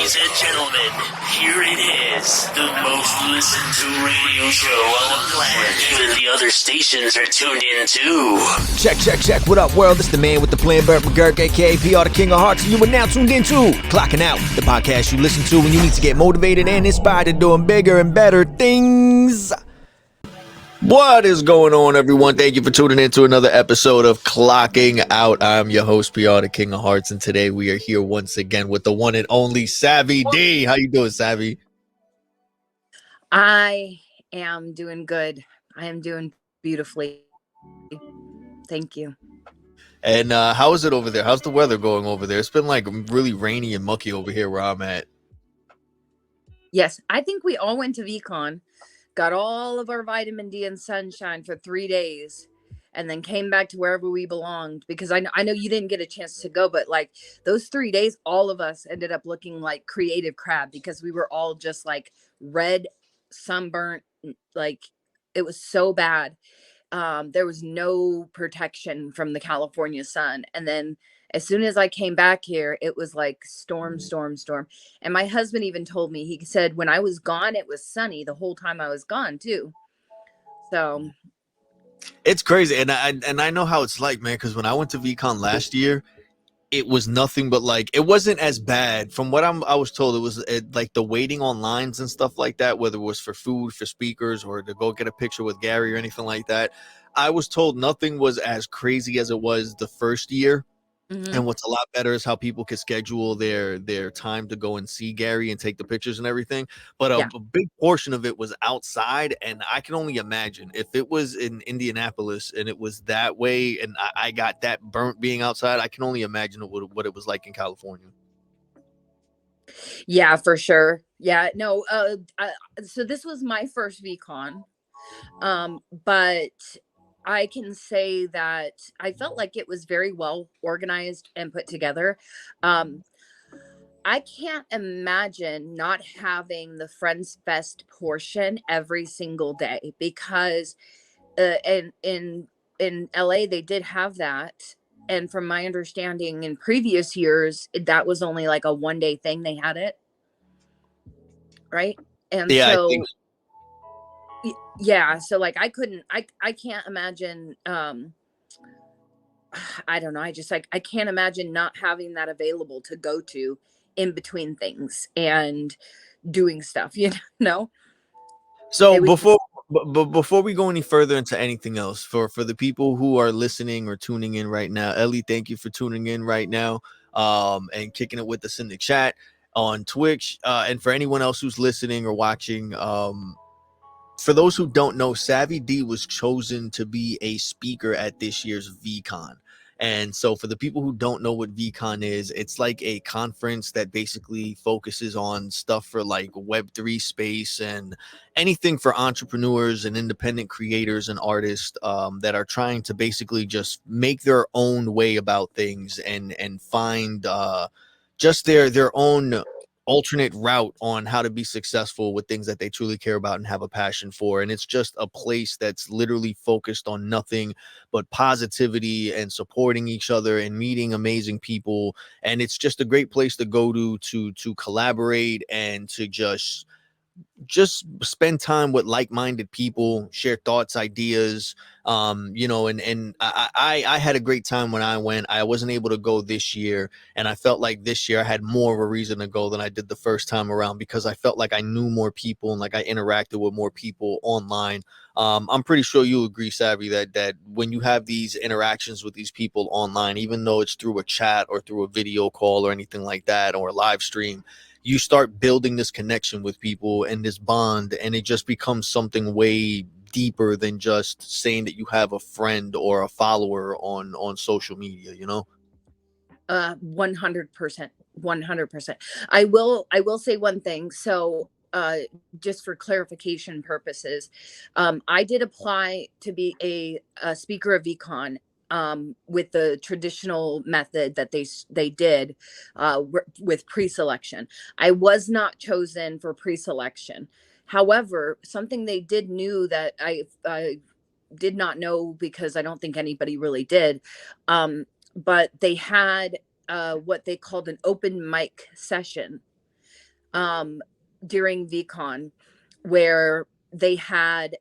Ladies and gentlemen, here it is, the most listened to radio show on the planet. Even the other stations are tuned in too. Check. What up, world? It's the man with the plan, Burt McGurk, aka PR, the King of Hearts, and you are now tuned into Clocking Out, the podcast you listen to when you need to get motivated and inspired to doing bigger and better things. What is going on, everyone? Thank you for tuning in to another episode of Clocking Out. I'm your host, PR, the King of Hearts, and today we are here once again with the one and only SavyD. How you doing, Savy? I am doing good. I am doing beautifully. Thank you. And how is it over there? How's the weather going over there? It's been like really rainy and mucky over here where I'm at. Yes, I think we all went to VeeCon, got all of our vitamin D and sunshine for 3 days, and then came back to wherever we belonged. Because I know you didn't get a chance to go, but like those 3 days, all of us ended up looking like creative crab because we were all just like red, sunburnt, like it was so bad. There was no protection from the California sun. And then as soon as I came back here, it was like storm. And my husband even told me, he said, when I was gone, it was sunny the whole time I was gone too. So it's crazy. And I know how it's like, man, because when I went to VeeCon last year, it was nothing but like, it wasn't as bad. From what I was told, it was like the waiting on lines and stuff like that, whether it was for food, for speakers, or to go get a picture with Gary or anything like that. I was told nothing was as crazy as it was the first year. Mm-hmm. And what's a lot better is how people can schedule their time to go and see Gary and take the pictures and everything. But a big portion of it was outside. And I can only imagine if it was in Indianapolis and it was that way and I got that burnt being outside, I can only imagine what it was like in California. Yeah, for sure. Yeah, no. So this was my first VeeCon. But I can say that I felt like it was very well organized and put together. I can't imagine not having the Friends Fest portion every single day because in LA they did have that. And from my understanding in previous years, that was only like a 1-day thing. They had it. Right. And yeah, so I think yeah, so like I can't imagine I don't know, I can't imagine not having that available to go to in between things and doing stuff, you know. So before we go any further into anything else, for the people who are listening or tuning in right now, Ellie, thank you for tuning in right now and kicking it with us in the chat on Twitch, and for anyone else who's listening or watching, for those who don't know, SavyD was chosen to be a speaker at this year's VeeCon. And so for the people who don't know what VeeCon is, it's like a conference that basically focuses on stuff for like Web3 space and anything for entrepreneurs and independent creators and artists that are trying to basically just make their own way about things and find just their own alternate route on how to be successful with things that they truly care about and have a passion for. And it's just a place that's literally focused on nothing but positivity and supporting each other and meeting amazing people. And it's just a great place to go to collaborate and to just spend time with like-minded people, share thoughts, ideas, and I had a great time when I went. I wasn't able to go this year, and I felt like this year I had more of a reason to go than I did the first time around because I felt like I knew more people and like I interacted with more people online. I'm pretty sure you agree, Savvy, that when you have these interactions with these people online, even though it's through a chat or through a video call or anything like that or a live stream, you start building this connection with people and this bond, and it just becomes something way deeper than just saying that you have a friend or a follower on social media, you know? 100%. 100%. I will say one thing. So just for clarification purposes, I did apply to be a speaker of VeeCon with the traditional method that they did with pre-selection. I was not chosen for pre-selection. However, something they did knew that I did not know because I don't think anybody really did. But they had what they called an open mic session during VeeCon, where they had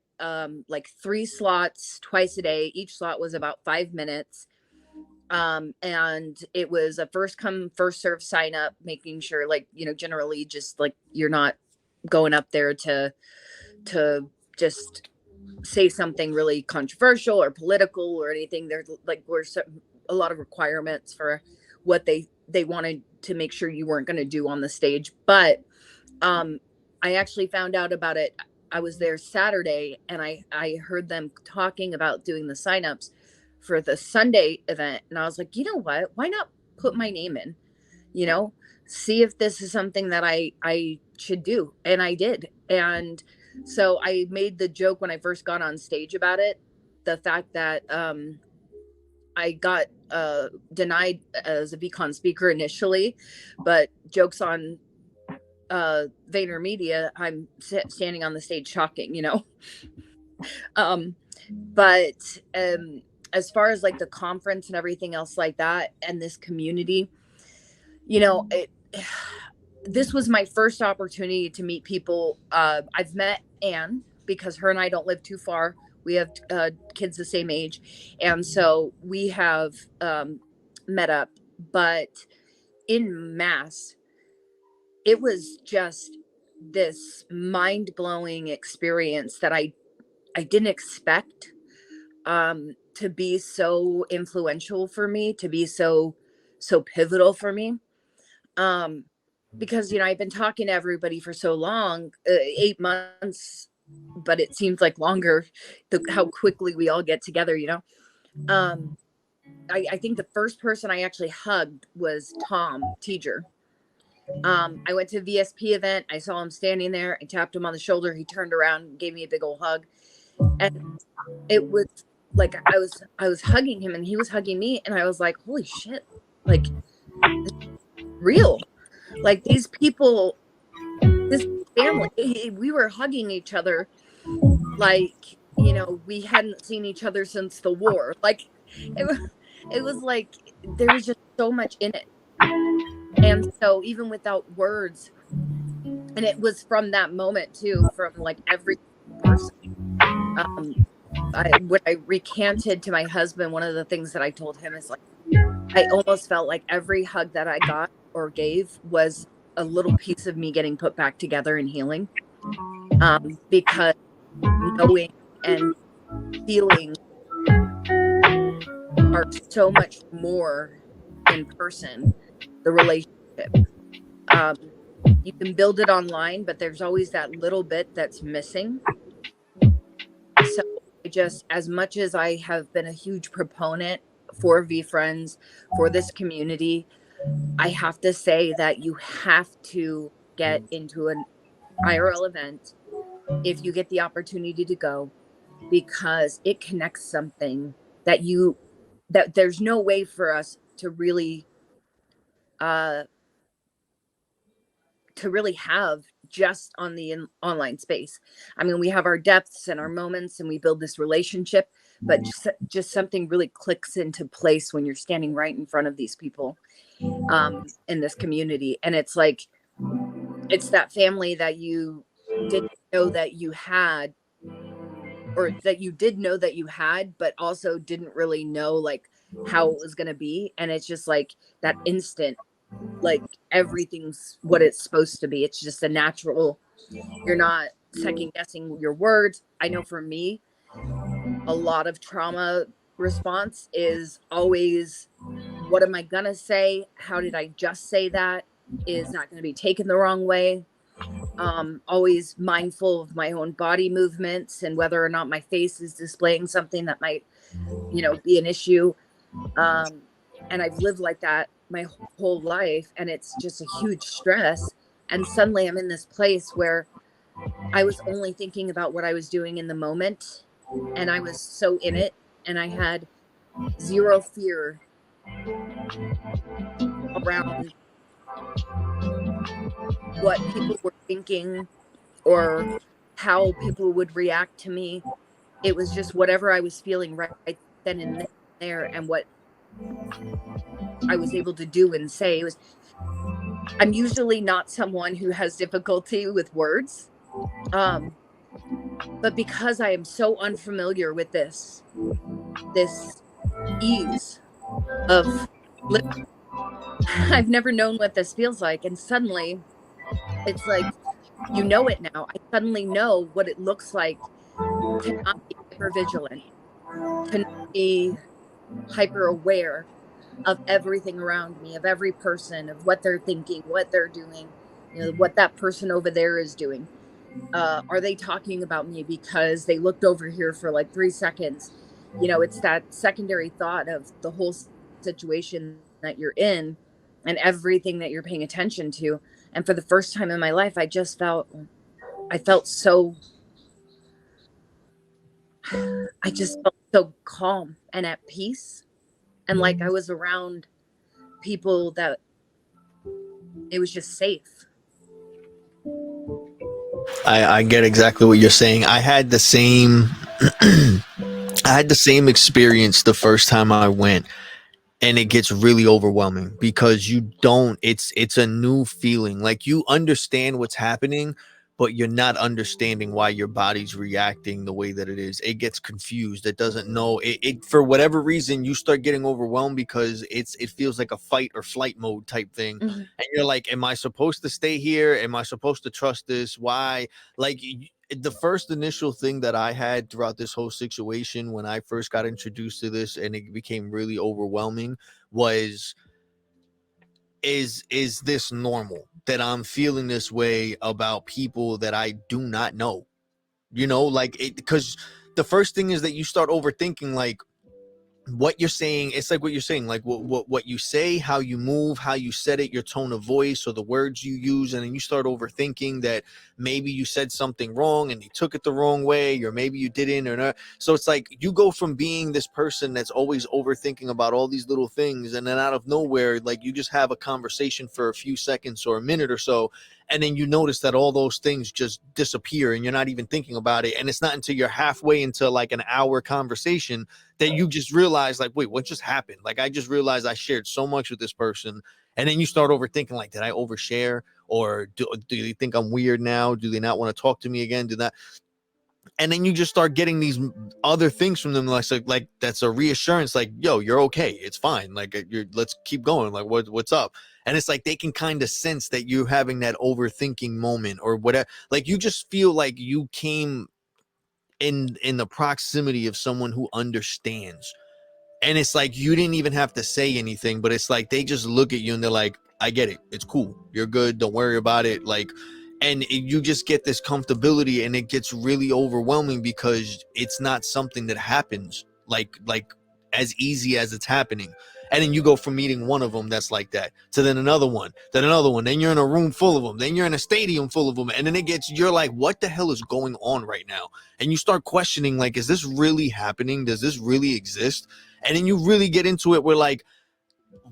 like 3 slots twice a day. Each slot was about 5 minutes. And it was a first come, first serve sign up, making sure, like, generally just like you're not going up there to just say something really controversial or political or anything. There's like a lot of requirements for what they wanted to make sure you weren't going to do on the stage. But I actually found out about it. I was there Saturday, and I heard them talking about doing the signups for the Sunday event, and I was like, you know what? Why not put my name in? You know, see if this is something that I should do, and I did. And so I made the joke when I first got on stage about it, the fact that I got denied as a VeeCon speaker initially, but jokes on VaynerMedia, I'm standing on the stage shocking, but as far as like the conference and everything else like that, and this community, this was my first opportunity to meet people. I've met Anne because her and I don't live too far. We have kids the same age, and so we have met up. But in mass, it was just this mind-blowing experience that I didn't expect to be so influential for me, to be so pivotal for me. Because I've been talking to everybody for so long, 8 months, but it seems like longer, how quickly we all get together. I think the first person I actually hugged was Tom Teager. I went to a VSP event. I saw him standing there. I tapped him on the shoulder. He turned around and gave me a big old hug. And it was like I was hugging him and he was hugging me, and I was like, holy shit, like, this is real. Like, these people, this family, we were hugging each other like, we hadn't seen each other since the war. Like, it was like there was just so much in it. And so even without words, and it was from that moment too, from like every person. When I recanted to my husband, one of the things that I told him is like, I almost felt like every hug that I got or gave was a little piece of me getting put back together and healing. Because knowing and feeling are so much more in person, the relationship. You can build it online, but there's always that little bit that's missing. So as much as I have been a huge proponent for VeeFriends, for this community, I have to say that you have to get into an IRL event if you get the opportunity to go, because it connects something that there's no way for us to really have just on the online space. I mean, we have our depths and our moments and we build this relationship, but just something really clicks into place when you're standing right in front of these people in this community. And it's like, it's that family that you didn't know that you had, or that you did know that you had, but also didn't really know like how it was going to be. And it's just like that instant, like everything's what it's supposed to be. It's just a natural, you're not second guessing your words. I know for me, a lot of trauma response is always, what am I going to say? How did I just say that? Is not going to be taken the wrong way. Always mindful of my own body movements and whether or not my face is displaying something that might, be an issue. And I've lived like that my whole life, and it's just a huge stress. And suddenly I'm in this place where I was only thinking about what I was doing in the moment, and I was so in it, and I had zero fear around what people were thinking or how people would react to me. It was just whatever I was feeling right then and there, and what I was able to do and say. It was I'm usually not someone who has difficulty with words. But because I am so unfamiliar with this ease of living, I've never known what this feels like. And suddenly it's like, you know it now. I suddenly know what it looks like to not be hyper vigilant, to not be hyper aware of everything around me, of every person, of what they're thinking, what they're doing, what that person over there is doing. Are they talking about me because they looked over here for like 3 seconds? It's that secondary thought of the whole situation that you're in and everything that you're paying attention to. And for the first time in my life, I felt so, I just felt so calm and at peace. And like I was around people that it was just safe. I get exactly what you're saying. I had the same experience the first time I went, and it gets really overwhelming because you don't it's a new feeling. Like, you understand what's happening, but you're not understanding why your body's reacting the way that it is. It gets confused. It doesn't know it for whatever reason. You start getting overwhelmed because it feels like a fight or flight mode type thing. Mm-hmm. And you're like, am I supposed to stay here? Am I supposed to trust this? Why? Like, the first initial thing that I had throughout this whole situation when I first got introduced to this and it became really overwhelming was, is this normal that I'm feeling this way about people that I do not know? Like, it, because the first thing is that you start overthinking, like, what you're saying. It's like what you're saying, like what you say, how you move, how you said it, your tone of voice or the words you use, and then you start overthinking that maybe you said something wrong and they took it the wrong way, or maybe you didn't or not. So it's like you go from being this person that's always overthinking about all these little things, and then out of nowhere, like, you just have a conversation for a few seconds or a minute or so, and then you notice that all those things just disappear and you're not even thinking about it. And it's not until you're halfway into like an hour conversation that you just realize, like, wait, what just happened? Like, I just realized I shared so much with this person. And then you start overthinking, like, did I overshare? Or do they think I'm weird now? Do they not want to talk to me again? Do that? And then you just start getting these other things from them, like that's a reassurance, like, yo, you're okay, it's fine, like, let's keep going, like, what's up? And it's like they can kind of sense that you're having that overthinking moment or whatever. Like, you just feel like you came in the proximity of someone who understands. And it's like you didn't even have to say anything, but it's like they just look at you and they're like, I get it, it's cool, you're good, don't worry about it. Like, and you just get this comfortability, and it gets really overwhelming because it's not something that happens like as easy as it's happening. And then you go from meeting one of them that's like that to then another one, then you're in a room full of them, then you're in a stadium full of them, and then you're like, what the hell is going on right now? And you start questioning, like, is this really happening? Does this really exist? And then you really get into it where, like,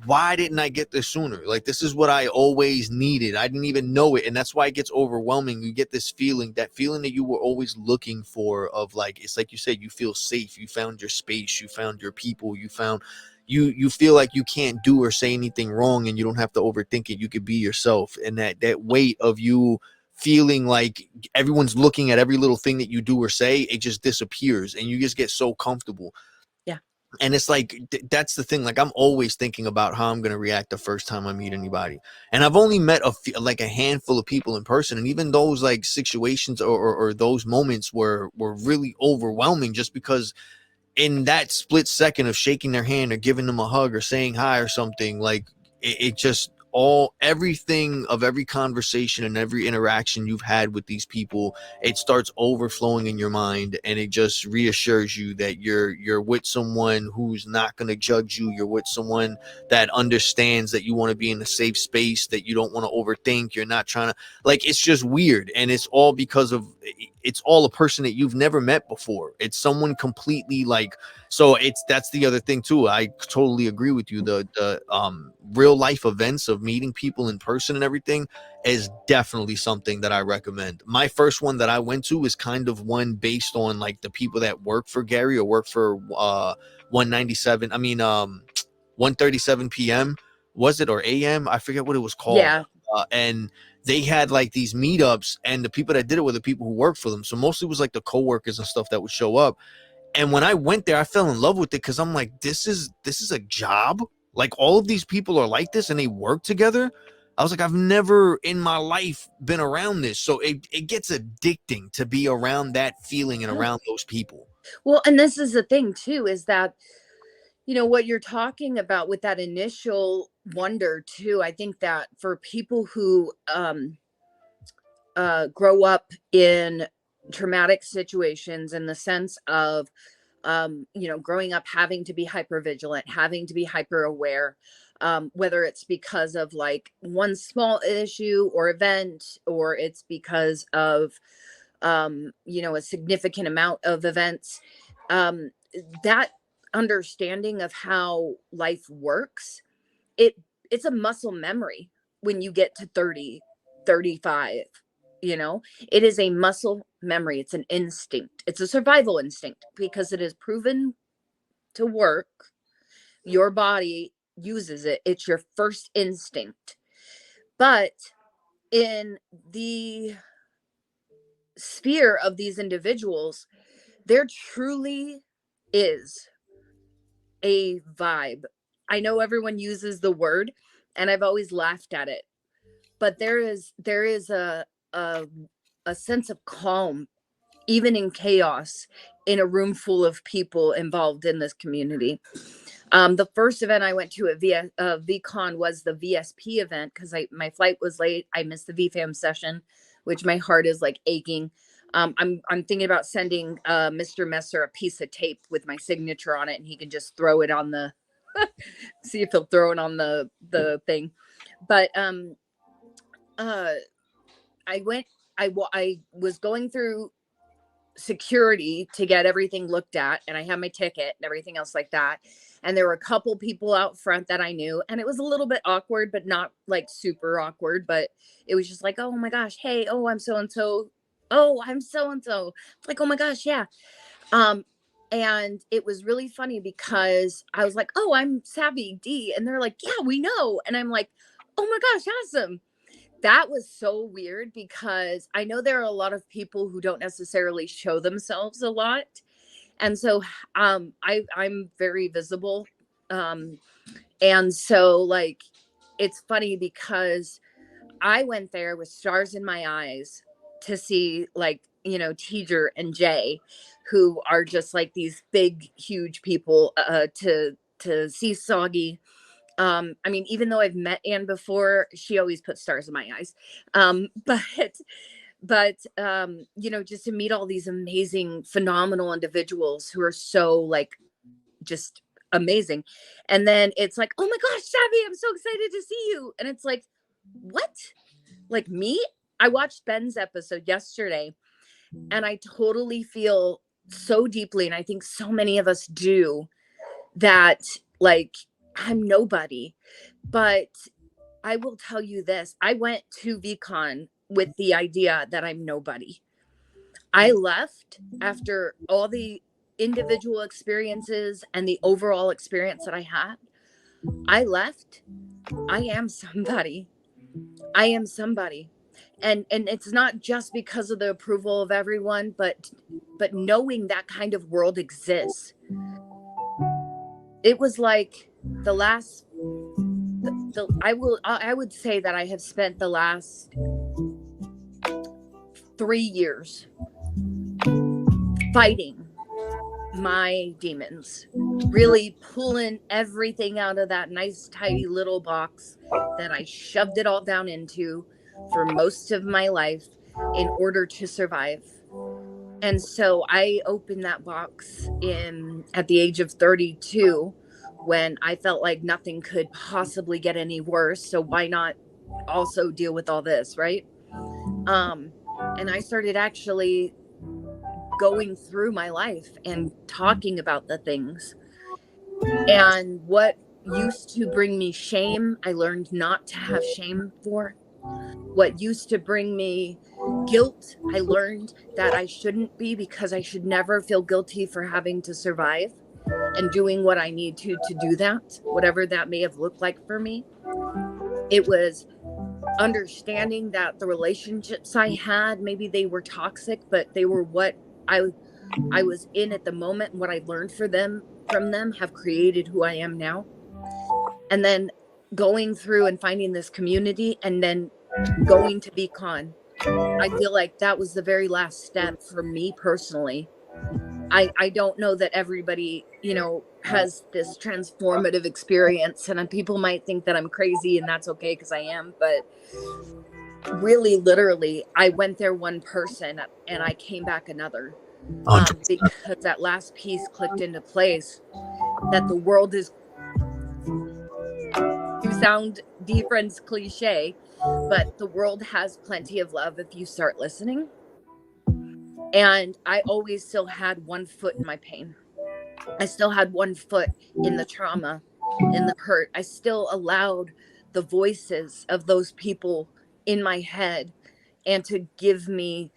why didn't I get this sooner? Like, this is what I always needed. I didn't even know it. And that's why it gets overwhelming. You get this feeling, that you were always looking for, of like, it's like you said, you feel safe. You found your space. You found your people. You feel like you can't do or say anything wrong, and you don't have to overthink it. You could be yourself. And that weight of you feeling like everyone's looking at every little thing that you do or say, it just disappears, and you just get so comfortable. And it's like, that's the thing. Like, I'm always thinking about how I'm going to react the first time I meet anybody. And I've only met a handful of people in person. And even those like situations or those moments were really overwhelming, just because in that split second of shaking their hand or giving them a hug or saying hi or something, like, it just everything of every conversation and every interaction you've had with these people, it starts overflowing in your mind, and it just reassures you that you're with someone who's not going to judge you. You're with someone that understands that you want to be in a safe space, that you don't want to overthink. You're not trying to, like, it's just weird. And it's all because of, it's all a person that you've never met before. It's someone completely like, so that's the other thing too. I totally agree with you. The real life events of meeting people in person and everything is definitely something that I recommend. My first one that I went to is kind of one based on like the people that work for Gary or work for 137 p.m. was it, or AM? I forget what it was called. Yeah. and they had like these meetups, and the people that did it were the people who worked for them. So mostly it was like the coworkers and stuff that would show up. And when I went there, I fell in love with it because I'm like, this is a job. Like all of these people are like this and they work together. I was like, I've never in my life been around this. So it gets addicting to be around that feeling and around those people. Well, and this is the thing too, is that, you know, what you're talking about with that initial wonder too, I think that for people who grow up in traumatic situations, in the sense of you know, growing up having to be hyper vigilant, having to be hyper aware, whether it's because of like one small issue or event, or it's because of you know, a significant amount of events, that understanding of how life works, it's a muscle memory when you get to 30, 35. You know, it is a muscle memory. It's an instinct. It's a survival instinct because it is proven to work. Your body uses it. It's your first instinct. But in the sphere of these individuals, there truly is a vibe. I know everyone uses the word, and I've always laughed at it, but there is a sense of calm, even in chaos, in a room full of people involved in this community. The first event I went to at VeeCon was the VSP event, because my flight was late. I missed the VFam session, which my heart is like aching. I'm thinking about sending Mr. Messer a piece of tape with my signature on it, and he can just throw it on the see if he'll throw it on the thing. But I was going through security to get everything looked at, and I had my ticket and everything else like that, and there were a couple people out front that I knew, and it was a little bit awkward, but not like super awkward, but it was just like, oh my gosh, hey, oh, I'm so and so, oh, I'm so and so, like, oh my gosh, yeah. And it was really funny because I was like, oh, I'm SavyD, and they're like, yeah, we know. And I'm like, oh my gosh, awesome. That was so weird because I know there are a lot of people who don't necessarily show themselves a lot. And so I'm very visible. And so like, it's funny because I went there with stars in my eyes to see, like, you know, Teacher and Jay, who are just like these big, huge people, to see Soggy. I mean, even though I've met Anne before, she always puts stars in my eyes. But you know, just to meet all these amazing, phenomenal individuals who are so like just amazing. And then it's like, oh my gosh, Savvy, I'm so excited to see you. And it's like, what? Like me? I watched Ben's episode yesterday, and I totally feel so deeply, and I think so many of us do, that like I'm nobody. But I will tell you this, I went to VeeCon with the idea that I'm nobody. I left after all the individual experiences and the overall experience that I had. I left. I am somebody. I am somebody. And it's not just because of the approval of everyone, but knowing that kind of world exists. It was like the last I would say that I have spent the last 3 years fighting my demons, really pulling everything out of that nice tidy little box that I shoved it all down into for most of my life in order to survive. And so I opened that box at the age of 32, when I felt like nothing could possibly get any worse. So why not also deal with all this, right? And I started actually going through my life and talking about the things. And what used to bring me shame, I learned not to have shame for. What used to bring me guilt, I learned that I shouldn't be, because I should never feel guilty for having to survive and doing what I need to do that, whatever that may have looked like for me. It was understanding that the relationships I had, maybe they were toxic, but they were what I was in at the moment, and what I learned from them have created who I am now. And then going through and finding this community, and then going to VeeCon, I feel like that was the very last step for me personally. I don't know that everybody, has this transformative experience, and people might think that I'm crazy, and that's okay because I am, but really literally I went there one person and I came back another, 100%. because that last piece clicked into place, that the world is, to sound VeeFriends cliche, but the world has plenty of love if you start listening. And I always still had one foot in my pain. I still had one foot in the trauma, in the hurt. I still allowed the voices of those people in my head and to give me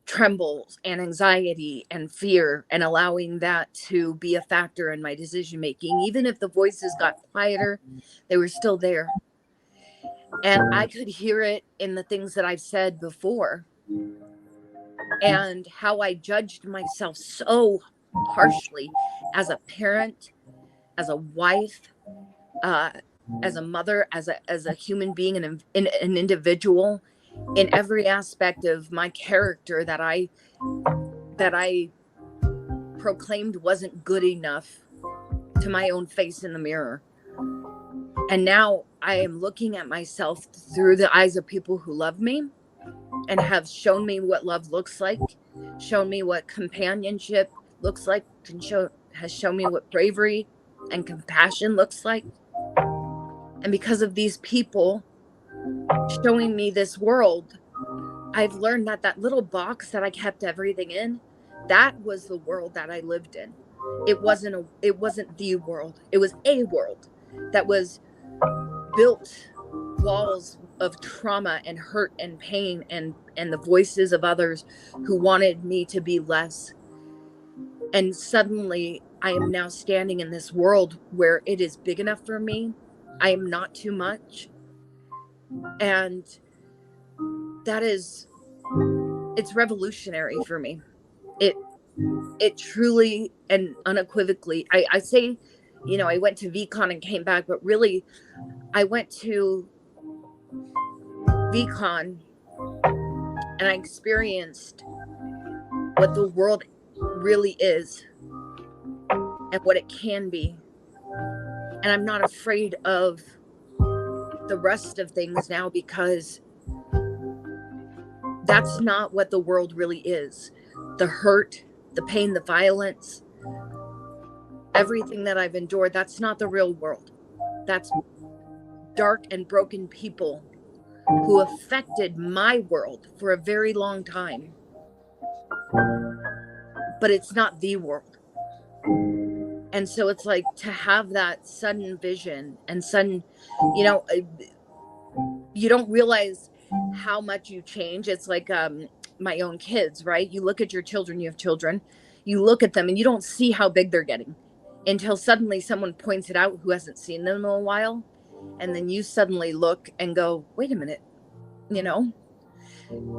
trembles and anxiety and fear, and allowing that to be a factor in my decision making. Even if the voices got quieter, they were still there. And I could hear it in the things that I've said before, and how I judged myself so harshly as a parent, as a wife, uh, as a mother, as a human being, and an individual, in every aspect of my character that I proclaimed wasn't good enough to my own face in the mirror. And now I am looking at myself through the eyes of people who love me and have shown me what love looks like, shown me what companionship looks like, and has shown me what bravery and compassion looks like. And because of these people showing me this world, I've learned that that little box that I kept everything in, that was the world that I lived in. It wasn't the world. It was a world that was built walls of trauma and hurt and pain, and the voices of others who wanted me to be less. And suddenly I am now standing in this world where it is big enough for me. I am not too much. And that is, it's revolutionary for me. It truly and unequivocally, I say, I went to VeeCon and came back, but really I went to VeeCon and I experienced what the world really is and what it can be. And I'm not afraid of the rest of things now, because that's not what the world really is. The hurt, the pain, the violence, everything that I've endured, that's not the real world. That's dark and broken people who affected my world for a very long time. But it's not the world. And so it's like, to have that sudden vision and sudden, you don't realize how much you change. It's like my own kids, right? You look at your children, you have children, you look at them and you don't see how big they're getting until suddenly someone points it out who hasn't seen them in a while. And then you suddenly look and go, wait a minute,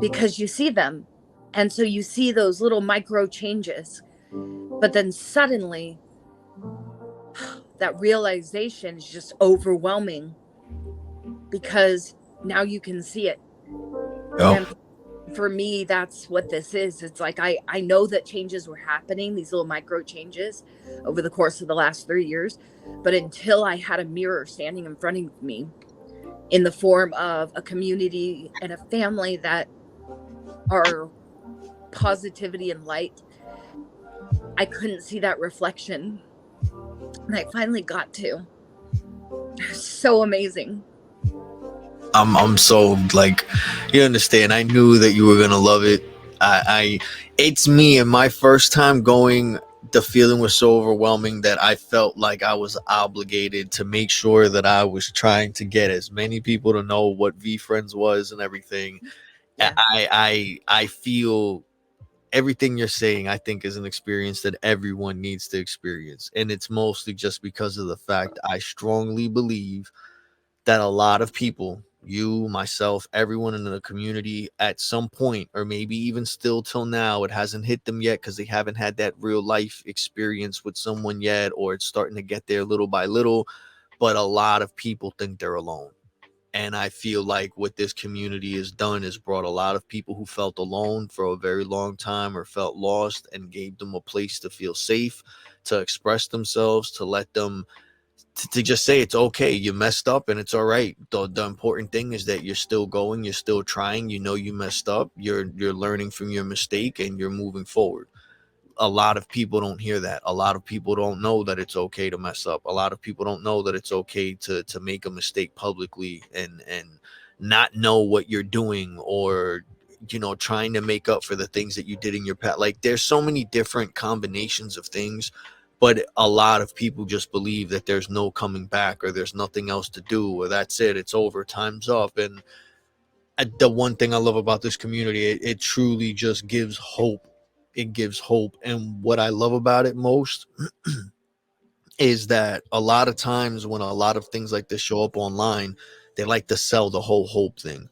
because you see them. And so you see those little micro changes. But then suddenly that realization is just overwhelming, because now you can see it. Oh. And for me, that's what this is. It's like, I know that changes were happening, these little micro changes over the course of the last 3 years. But until I had a mirror standing in front of me in the form of a community and a family that are positivity and light, I couldn't see that reflection. And I finally got to. So amazing. I'm so, like, you understand. I knew that you were gonna love it. It's me, and my first time going, the feeling was so overwhelming that I felt like I was obligated to make sure that I was trying to get as many people to know what VeeFriends was and everything. Yeah. I feel everything you're saying, I think, is an experience that everyone needs to experience. And it's mostly just because of the fact I strongly believe that a lot of people You, myself, everyone in the community at some point, or maybe even still till now, it hasn't hit them yet because they haven't had that real life experience with someone yet, or it's starting to get there little by little. But a lot of people think they're alone. And I feel like what this community has done is brought a lot of people who felt alone for a very long time or felt lost, and gave them a place to feel safe, to express themselves, to let them to just say it's okay, you messed up and it's all right. The important thing is that you're still going, you're still trying, you know you messed up, you're learning from your mistake and you're moving forward. A lot of people don't hear that. A lot of people don't know that it's okay to mess up. A lot of people don't know that it's okay to make a mistake publicly, and not know what you're doing, or trying to make up for the things that you did in your past. Like, there's so many different combinations of things, but a lot of people just believe that there's no coming back, or there's nothing else to do, or that's it, it's over, time's up. And the one thing I love about this community, it truly just gives hope. It gives hope. And what I love about it most is that a lot of times when a lot of things like this show up online, they like to sell the whole hope thing.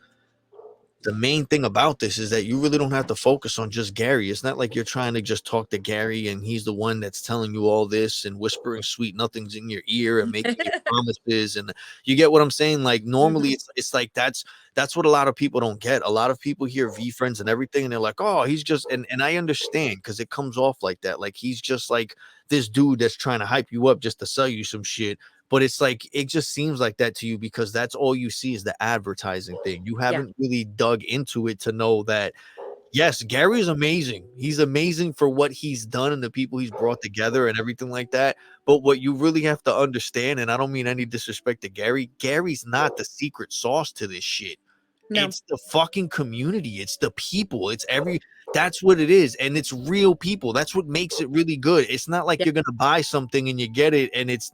The main thing about this is that you really don't have to focus on just Gary. It's not like you're trying to just talk to Gary and he's the one that's telling you all this and whispering sweet nothings in your ear and making you promises. And you get what I'm saying? Like, normally it's like that's what a lot of people don't get. A lot of people hear VeeFriends and everything and they're like, oh, he's just, and I understand, because it comes off like that. Like, he's just like this dude that's trying to hype you up just to sell you some shit. But it's like, it just seems like that to you because that's all you see is the advertising thing. You haven't really dug into it to know that, yes, Gary's amazing. He's amazing for what he's done and the people he's brought together and everything like that. But what you really have to understand, and I don't mean any disrespect to Gary, Gary's not the secret sauce to this shit. No. It's the fucking community. It's the people. That's what it is. And it's real people. That's what makes it really good. It's not like you're going to buy something and you get it and it's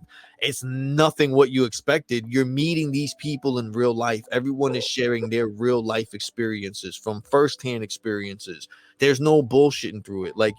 nothing what you expected. You're meeting these people in real life. Everyone is sharing their real life experiences, from firsthand experiences. There's no bullshitting through it. Like,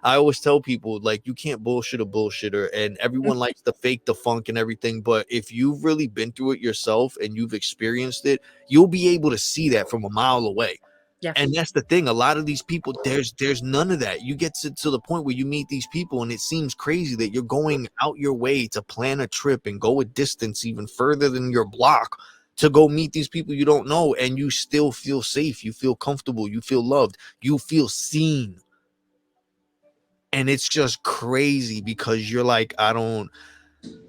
I always tell people, like, you can't bullshit a bullshitter, and everyone likes to fake the funk and everything. But if you've really been through it yourself and you've experienced it, you'll be able to see that from a mile away. Yeah. And that's the thing. A lot of these people, there's none of that. You get to the point where you meet these people and it seems crazy that you're going out your way to plan a trip and go a distance even further than your block to go meet these people you don't know, and you still feel safe, you feel comfortable, you feel loved, you feel seen. And it's just crazy because you're like,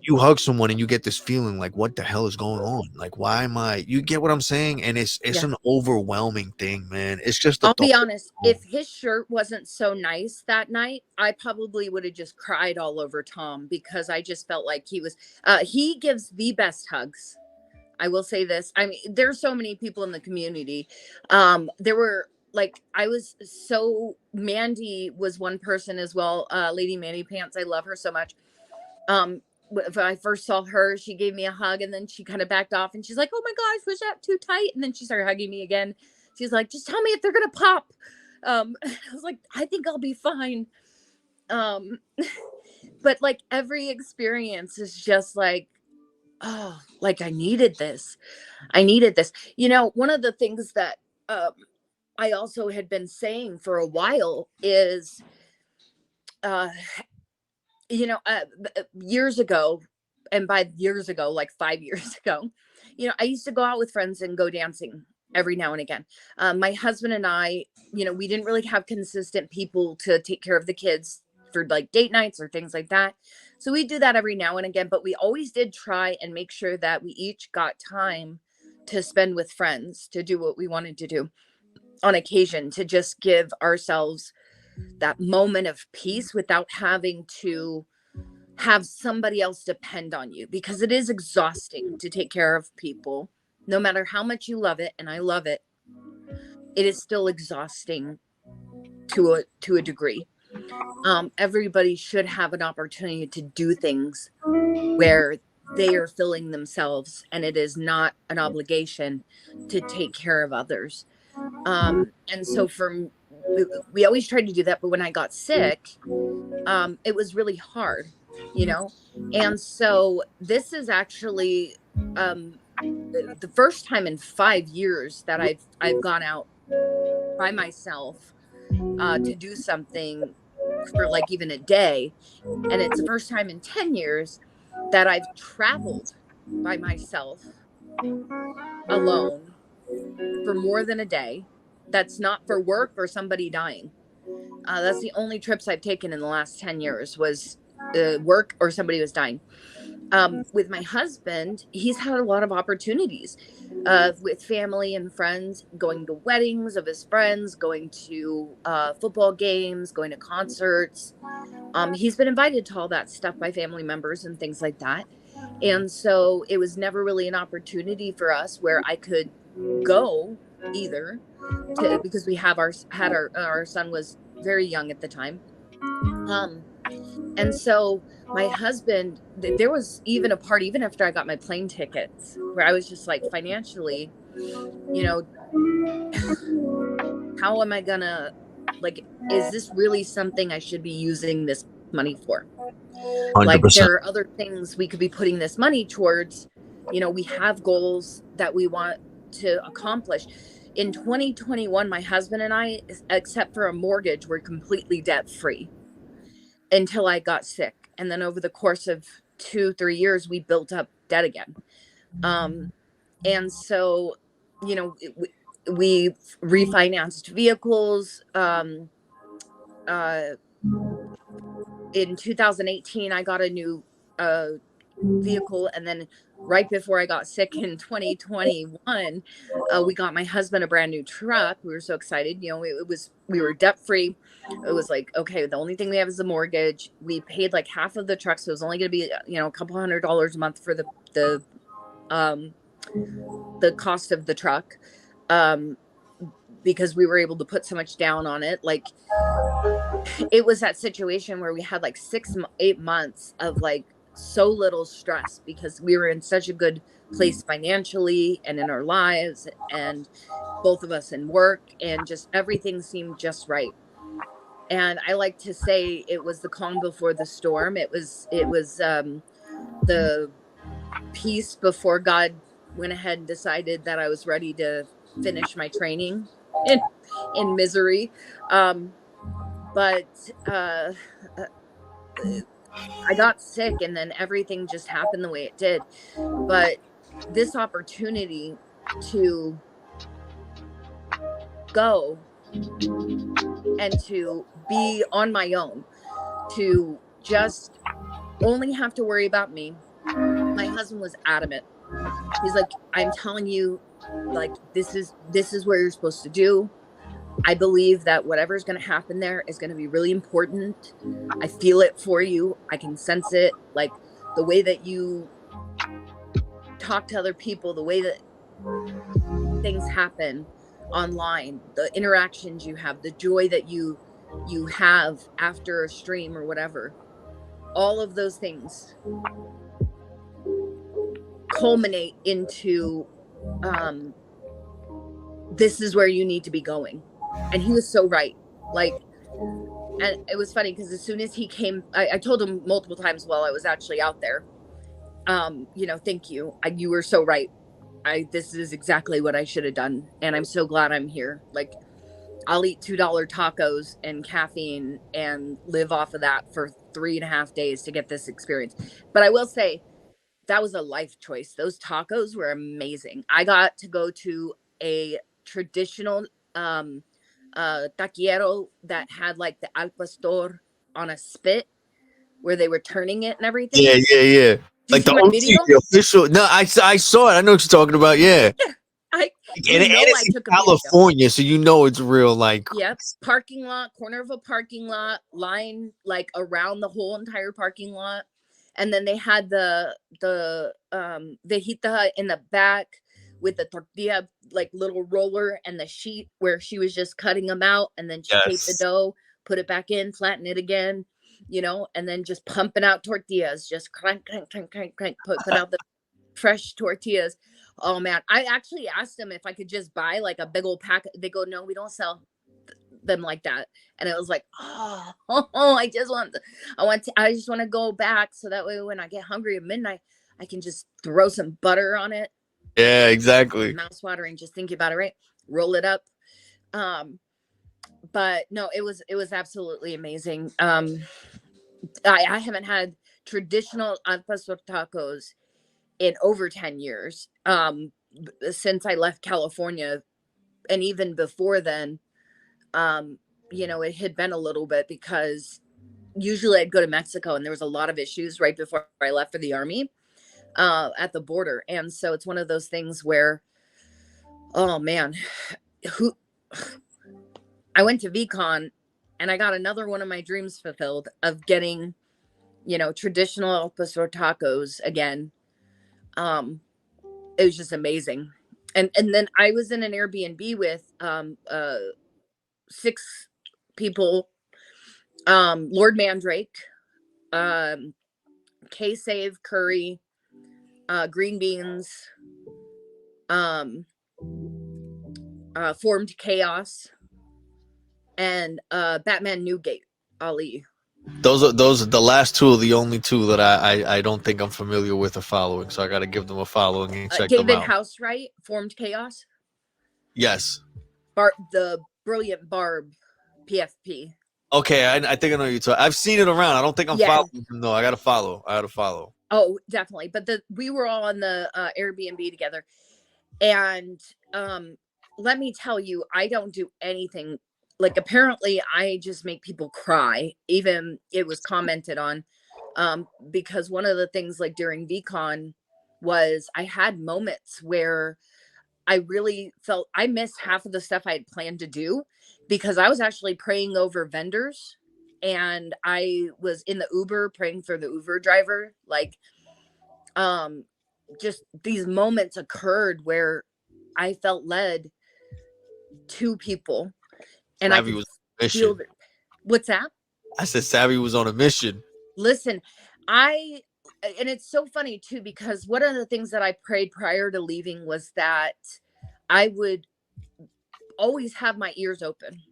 you hug someone and you get this feeling like, what the hell is going on? Like, why am I, you get what I'm saying? And it's an overwhelming thing, man. It's just I'll be honest, if his shirt wasn't so nice that night, I probably would have just cried all over Tom, because I just felt like he gives the best hugs. I will say this. I mean, there's so many people in the community. There were, like, Mandy was one person as well. Lady Mandy Pants. I love her so much. When I first saw her, she gave me a hug and then she kind of backed off and she's like, oh my gosh, was that too tight? And then she started hugging me again. She's like, just tell me if they're going to pop. I was like, I think I'll be fine. But like, every experience is just like, oh, like, I needed this. One of the things that I also had been saying for a while is, years ago, and by years ago, like 5 years ago, I used to go out with friends and go dancing every now and again. My husband and I, we didn't really have consistent people to take care of the kids for like date nights or things like that. So we do that every now and again, but we always did try and make sure that we each got time to spend with friends, to do what we wanted to do on occasion, to just give ourselves that moment of peace without having to have somebody else depend on you, because it is exhausting to take care of people. No matter how much you love it, and I love it, it is still exhausting to a degree. Everybody should have an opportunity to do things where they are filling themselves, and it is not an obligation to take care of others. And so we always tried to do that, but when I got sick, it was really hard, and so this is actually the first time in 5 years that I've gone out by myself to do something for like even a day. And it's the first time in 10 years that I've traveled by myself alone for more than a day. That's not for work or somebody dying. That's the only trips I've taken in the last 10 years was work or somebody was dying. With my husband, he's had a lot of opportunities with family and friends, going to weddings of his friends, going to football games, going to concerts. He's been invited to all that stuff by family members and things like that. And so it was never really an opportunity for us where I could go either because we have our son was very young at the time. And so my husband, there was even a part, even after I got my plane tickets, where I was just like, financially, you know, how am I gonna, like, is this really something I should be using this money for? Like, 100%. there are other things we could be putting this money towards. We have goals that we want to accomplish. In 2021, my husband and I, except for a mortgage, were completely debt free until I got sick. And then over the course of 2-3 years, we built up debt again. And so, we refinanced vehicles. In 2018, I got a new vehicle. And then right before I got sick in 2021, we got my husband a brand new truck. We were so excited. We were debt free. It was like, okay, the only thing we have is the mortgage. We paid like half of the truck, so it was only going to be a couple $100 a month for the cost of the truck, because we were able to put so much down on it. Like, it was that situation where we had like 6-8 months of like so little stress because we were in such a good place financially and in our lives, and both of us in work, and just everything seemed just right. And I like to say it was the calm before the storm. It was the peace before God went ahead and decided that I was ready to finish my training in misery. But I got sick, and then everything just happened the way it did. But this opportunity to go and to be on my own, to just only have to worry about me. My husband was adamant. He's like, I'm telling you, like, this is where you're supposed to do. I believe that whatever's going to happen there is going to be really important. I feel it for you. I can sense it. Like, the way that you talk to other people, the way that things happen online, the interactions you have, the joy that you have after a stream or whatever, all of those things culminate into this is where you need to be going. And he was so right. Like, and it was funny because as soon as he came, I told him multiple times while I was actually out there, thank you. You were so right. This is exactly what I should have done. And I'm so glad I'm here. Like, I'll eat $2 tacos and caffeine and live off of that for 3.5 days to get this experience. But I will say that was a life choice. Those tacos were amazing. I got to go to a traditional taquero that had like the al pastor on a spit where they were turning it and everything. Yeah. Did you Like the see my OG, video? the official. No, I saw it. I know what you're talking about. Yeah. I It's in took a video. California, so it's real. Like, Yep, parking lot, corner of a parking lot, line like around the whole entire parking lot, and then they had the vejita in the back with the tortilla like little roller and the sheet where she was just cutting them out, and then she taped the yes. dough, put it back in, flatten it again, and then just pumping out tortillas, just crank, put out the fresh tortillas. Oh man, I actually asked them if I could just buy like a big old pack. They go, no, we don't sell them like that. And it was like, I just want to go back so that way when I get hungry at midnight, I can just throw some butter on it Yeah, exactly. Mouth watering just thinking about it, right? Roll it up. But no, it was absolutely amazing. I haven't had traditional al pastor tacos in over 10 years. Since I left California, and even before then, it had been a little bit, because usually I'd go to Mexico, and there was a lot of issues right before I left for the army, at the border. And so it's one of those things where, oh man, who I went to VeeCon, and I got another one of my dreams fulfilled of getting, traditional al pastor tacos again. It was just amazing. And then I was in an Airbnb with 6 people, Lord Mandrake, K-Save Curry, Green Beans, Formed Chaos, and Batman Newgate Ali. Those are the last two are the only two that I don't think I'm familiar with or following. So I got to give them a following and check them David out. Housewright, Formed Chaos. Yes. The brilliant Barb, PFP. Okay, I think I know you talking. I've seen it around. I don't think I'm following him though. I gotta follow. Oh, definitely. But we were all on the Airbnb together, and let me tell you, I don't do anything. Like, apparently I just make people cry. Even it was commented on, because one of the things, like during VeeCon, was I had moments where I really felt I missed half of the stuff I had planned to do, because I was actually praying over vendors, and I was in the Uber praying for the Uber driver. Like, just these moments occurred where I felt led to people, and Savvy was on a mission. What's that? I said Savvy was on a mission. Listen, and it's so funny too, because one of the things that I prayed prior to leaving was that I would always have my ears open.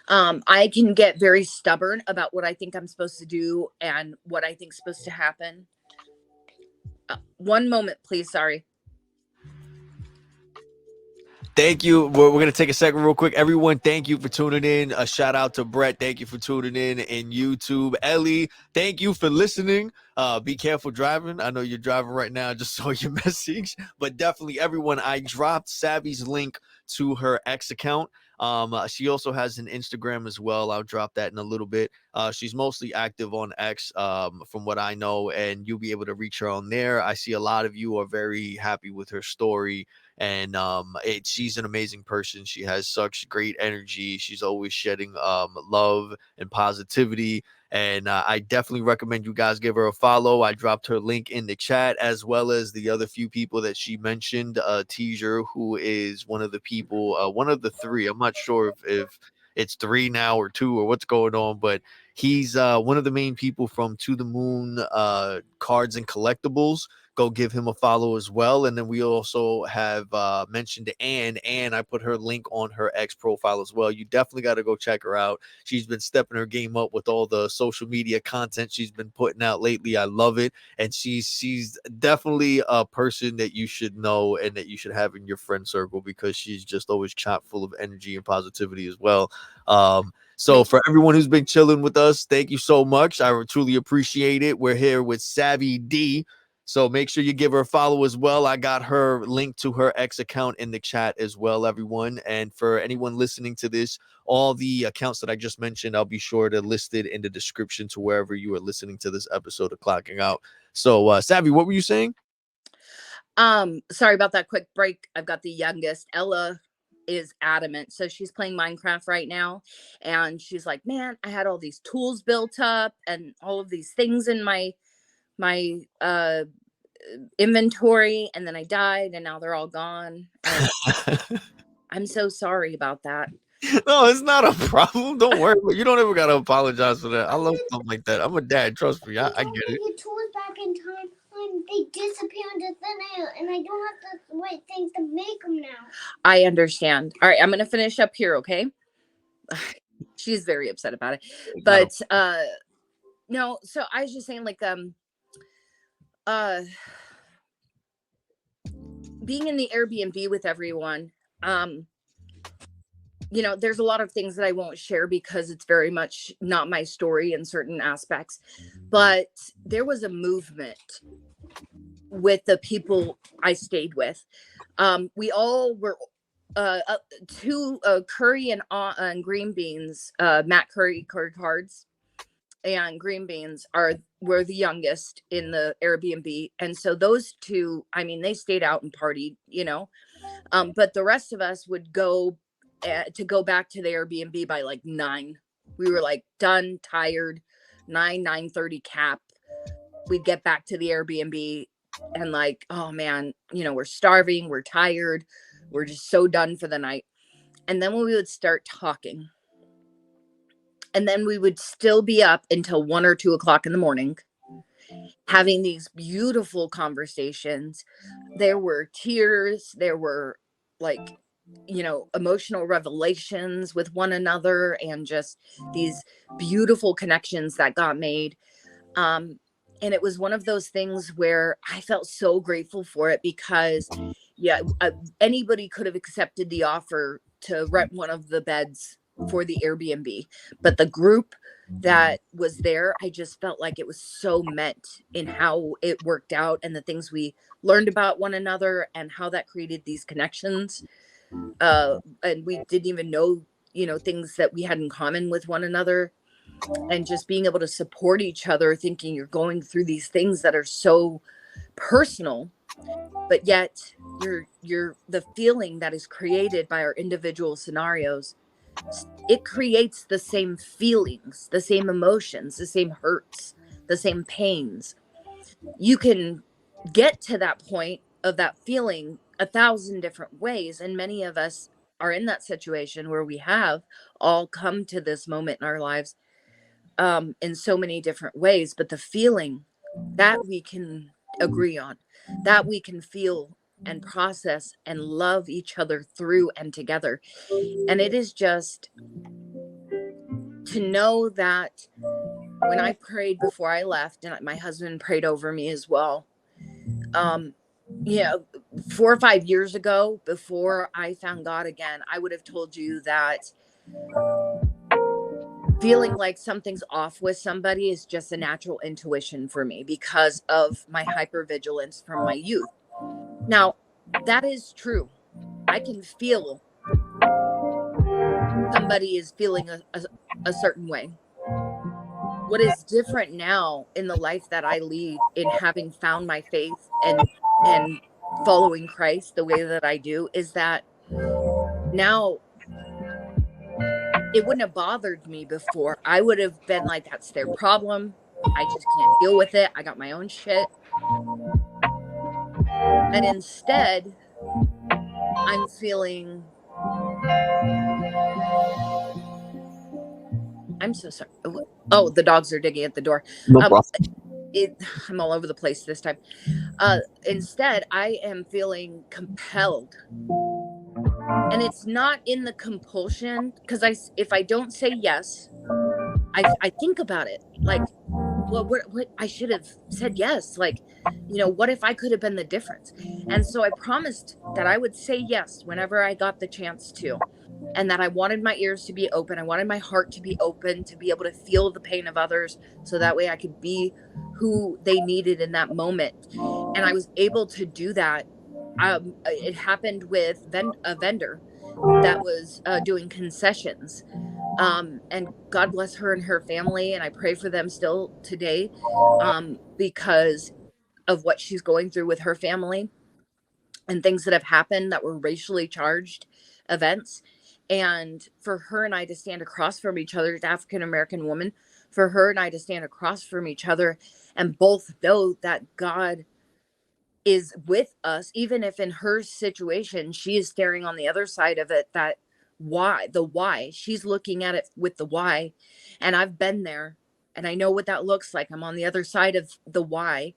I can get very stubborn about what I think I'm supposed to do and what I think is supposed to happen. One moment, please. Sorry. Thank you. We're going to take a second real quick. Everyone, thank you for tuning in. A shout out to Brett. Thank you for tuning in YouTube. Ellie, thank you for listening. Be careful driving. I know you're driving right now. I just saw your message. But definitely, everyone, I dropped Savy's link to her X account. She also has an Instagram as well. I'll drop that in a little bit. She's mostly active on X, from what I know, and you'll be able to reach her on there. I see a lot of you are very happy with her story. And she's an amazing person. She has such great energy. She's always shedding love and positivity. And I definitely recommend you guys give her a follow. I dropped her link in the chat, as well as the other few people that she mentioned. Teaser, who is one of the people, one of the 3. I'm not sure if it's 3 now or 2 or what's going on, but he's one of the main people from To the Moon Cards and Collectibles. Go give him a follow as well. And then we also have mentioned Anne. I put her link on her X profile as well. You definitely got to go check her out. She's been stepping her game up with all the social media content she's been putting out lately. I love it. And she's definitely a person that you should know and that you should have in your friend circle, because she's just always chock full of energy and positivity as well. So for everyone who's been chilling with us, thank you so much. I truly appreciate it. We're here with SavyD. So make sure you give her a follow as well. I got her link to her X account in the chat as well, everyone. And for anyone listening to this, all the accounts that I just mentioned, I'll be sure to list it in the description to wherever you are listening to this episode of Clocking Out. So, Savvy, what were you saying? Sorry about that quick break. I've got the youngest. Ella is adamant. So she's playing Minecraft right now. And she's like, man, I had all these tools built up and all of these things in my inventory, and then I died, and now they're all gone. And I'm so sorry about that. No, it's not a problem. Don't worry. You don't ever gotta apologize for that. I love stuff like that. I'm a dad. Trust me. I get it. Your tools back in time, and they disappear into thin air, and I don't have the right things to make them now. I understand. All right, I'm gonna finish up here, okay? She's very upset about it, but no. So I was just saying, like, being in the Airbnb with everyone, you know, there's a lot of things that I won't share because it's very much not my story in certain aspects. But there was a movement with the people I stayed with. We all were two curry and green beans. Matt Curry cards and green beans were the youngest in the Airbnb, and so those two, I mean, they stayed out and partied, you know. But the rest of us would go to go back to the Airbnb by like 9. We were like done, tired. 9:30 cap. We'd get back to the Airbnb and like, oh man, you know, we're starving, we're tired, we're just so done for the night. And then we would start talking. And then we would still be up until 1 or 2 o'clock in the morning, having these beautiful conversations. There were tears, there were like, you know, emotional revelations with one another, and just these beautiful connections that got made. And it was one of those things where I felt so grateful for it because, yeah, anybody could have accepted the offer to rent one of the beds for the Airbnb. But the group that was there, I just felt like it was so meant in how it worked out and the things we learned about one another and how that created these connections. And we didn't even know, you know, things that we had in common with one another, and just being able to support each other, thinking you're going through these things that are so personal, but yet you're the feeling that is created by our individual scenarios, it creates the same feelings, the same emotions, the same hurts, the same pains. You can get to that point of that feeling 1,000 different ways, and many of us are in that situation where we have all come to this moment in our lives in so many different ways, but the feeling that we can agree on, that we can feel and process and love each other through and together. And it is just to know that when I prayed before I left, and my husband prayed over me as well, you know, 4 or 5 years ago, before I found God again, I would have told you that feeling like something's off with somebody is just a natural intuition for me because of my hypervigilance from my youth. Now, that is true. I can feel somebody is feeling a certain way. What is different now in the life that I lead, in having found my faith and following Christ the way that I do, is that now it wouldn't have bothered me before. I would have been like, that's their problem. I just can't deal with it. I got my own shit. And instead, I'm feeling, I'm so sorry. Oh, the dogs are digging at the door. No Um, problem. I'm all over the place this time. Instead, I am feeling compelled. And it's not in the compulsion, because if I don't say yes, I think about it like, well, what I should have said yes. Like, you know, what if I could have been the difference? And so I promised that I would say yes whenever I got the chance to, and that I wanted my ears to be open. I wanted my heart to be open, to be able to feel the pain of others, so that way I could be who they needed in that moment. And I was able to do that. It happened with a vendor that was doing concessions. And God bless her and her family, and I pray for them still today, because of what she's going through with her family and things that have happened that were racially charged events. And for her and I to stand across from each other, as African American woman, for her and I to stand across from each other and both know that God is with us, even if in her situation she is staring on the other side of it, that why she's looking at it with the why. And I've been there, and I know what that looks like. I'm on the other side of the why.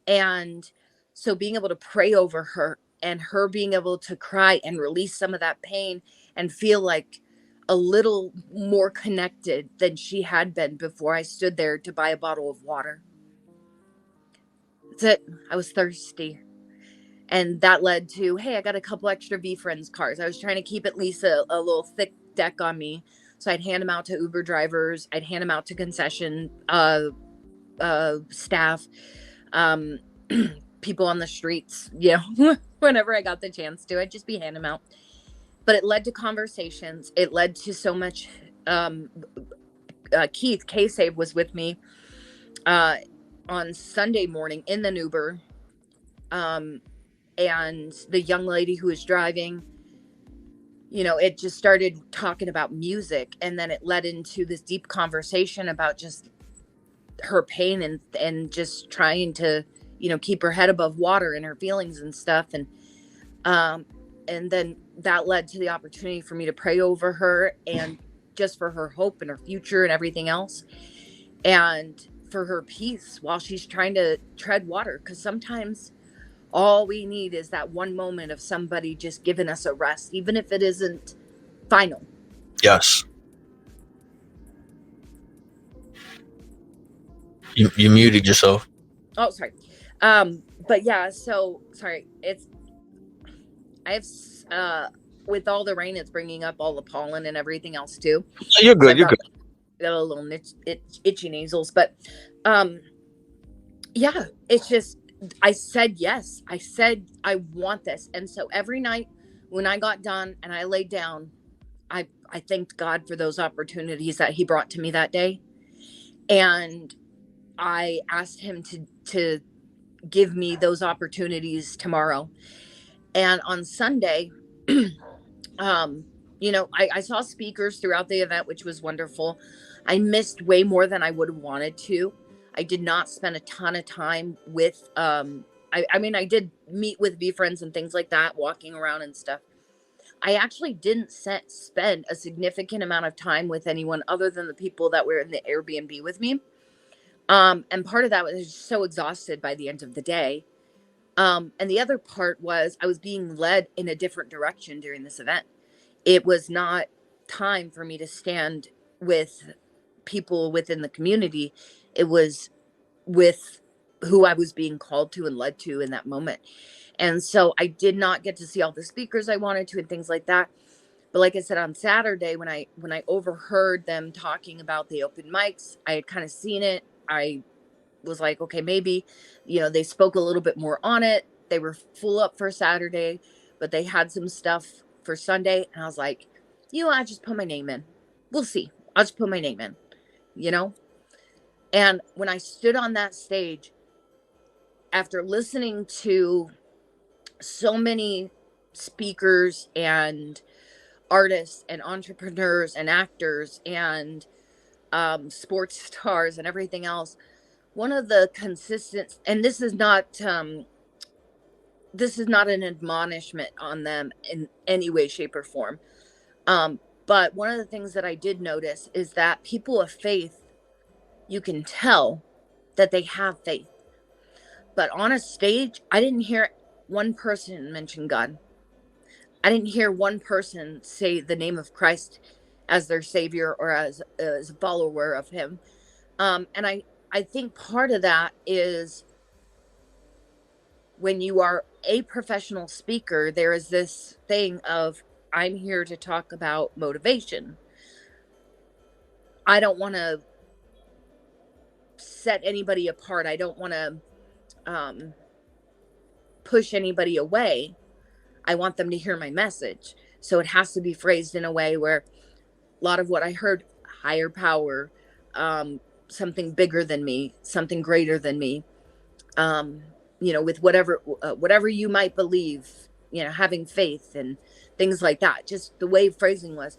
And so being able to pray over her, and her being able to cry and release some of that pain and feel like a little more connected than she had been before I stood there to buy a bottle of water. That's it. I was thirsty. And that led to, hey, I got a couple extra VeeFriends cars. I was trying to keep at least a little thick deck on me. So I'd hand them out to Uber drivers. I'd hand them out to concession staff, um, people on the streets, whenever I got the chance to, I'd just be handing them out. But it led to conversations. It led to so much. Keith K-Save was with me on Sunday morning in the Uber. And the young lady who was driving, it just started talking about music, and then it led into this deep conversation about just her pain and just trying to, keep her head above water and her feelings and stuff. And then that led to the opportunity for me to pray over her, and just for her hope and her future and everything else, and for her peace while she's trying to tread water. Because sometimes all we need is that one moment of somebody just giving us a rest, even if it isn't final. Yes. You muted yourself. Oh, sorry. But yeah, so sorry. I have with all the rain, it's bringing up all the pollen and everything else too. You're good. You're good. Got a little itchy nasals, but yeah, it's just, I said yes. I said I want this, and so every night when I got done and I laid down, I thanked God for those opportunities that He brought to me that day, and I asked Him to give me those opportunities tomorrow. And on Sunday, I saw speakers throughout the event, which was wonderful. I missed way more than I would have wanted to. I did not spend a ton of time with, I did meet with VeeFriends and things like that, walking around and stuff. I actually didn't spend a significant amount of time with anyone other than the people that were in the Airbnb with me. And part of that was just so exhausted by the end of the day. And the other part was I was being led in a different direction during this event. It was not time for me to stand with people within the community. It was with who I was being called to and led to in that moment. And so I did not get to see all the speakers I wanted to and things like that. But like I said, on Saturday, when I overheard them talking about the open mics, I had kind of seen it. I was like, okay, maybe, they spoke a little bit more on it. They were full up for Saturday, but they had some stuff for Sunday. And I was like, I'll just put my name in. We'll see. I'll just put my name in, And when I stood on that stage, after listening to so many speakers and artists and entrepreneurs and actors and sports stars and everything else, one of the consistent, and this is not an admonishment on them in any way, shape, or form. But one of the things that I did notice is that people of faith, you can tell that they have faith. But on a stage, I didn't hear one person mention God. I didn't hear one person say the name of Christ as their savior or as a follower of Him. And I think part of that is when you are a professional speaker, there is this thing of, I'm here to talk about motivation. I don't want to set anybody apart. I don't want to push anybody away. I want them to hear my message. So it has to be phrased in a way where a lot of what I heard, higher power, something bigger than me, something greater than me, with whatever you might believe, having faith and things like that, just the way phrasing was.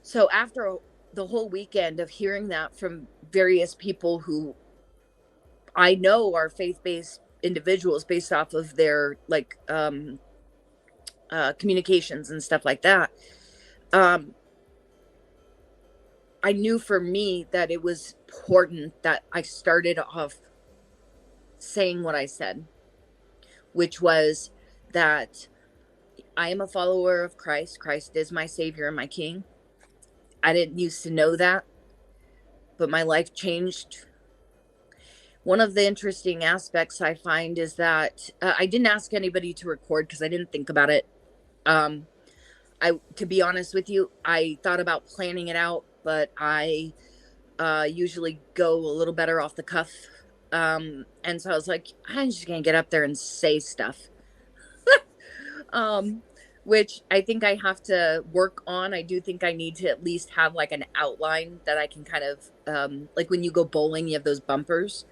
So after the whole weekend of hearing that from various people who I know are faith-based individuals based off of their communications and stuff like that, I knew for me that it was important that I started off saying what I said, which was that I am a follower of Christ. Christ is my Savior and my King. I didn't used to know that, but my life changed one of the interesting aspects I find is that I didn't ask anybody to record because I didn't think about it. To be honest with you, I thought about planning it out, but I usually go a little better off the cuff. And so I was like, I'm just gonna get up there and say stuff. um, which I think I have to work on. I do think I need to at least have like an outline that I can kind of like when you go bowling, you have those bumpers.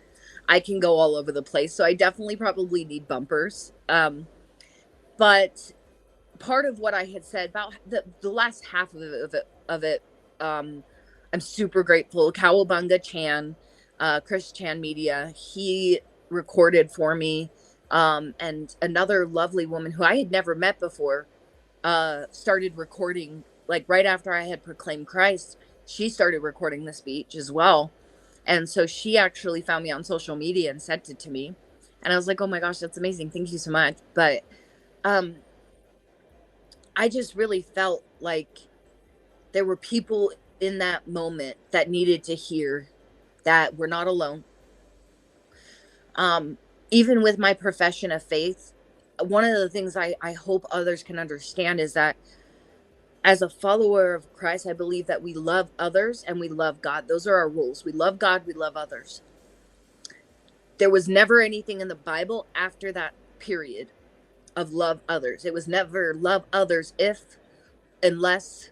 I can go all over the place, so I definitely probably need bumpers. But part of what I had said about the last half of it, I'm super grateful. Cowabunga Chan, Chris Chan Media, he recorded for me, and another lovely woman who I had never met before, started recording like right after I had proclaimed Christ. She started recording the speech as well. And so she actually found me on social media and sent it to me. And I was like, oh my gosh, that's amazing. Thank you so much. But I just really felt like there were people in that moment that needed to hear that we're not alone. Even with my profession of faith, one of the things I hope others can understand is that as a follower of Christ, I believe that we love others and we love God. Those are our rules. We love God, we love others. There was never anything in the Bible after that period of love others. It was never love others unless,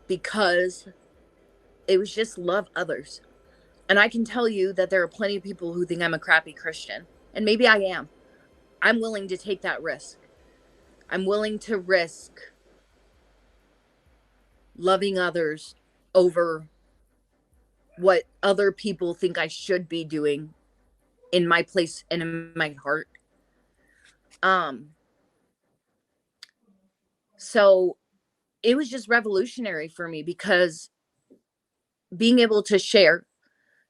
because it was just love others. And I can tell you that there are plenty of people who think I'm a crappy Christian. And maybe I am. I'm willing to take that risk. I'm willing to risk loving others over what other people think I should be doing in my place and in my heart. So it was just revolutionary for me because being able to share,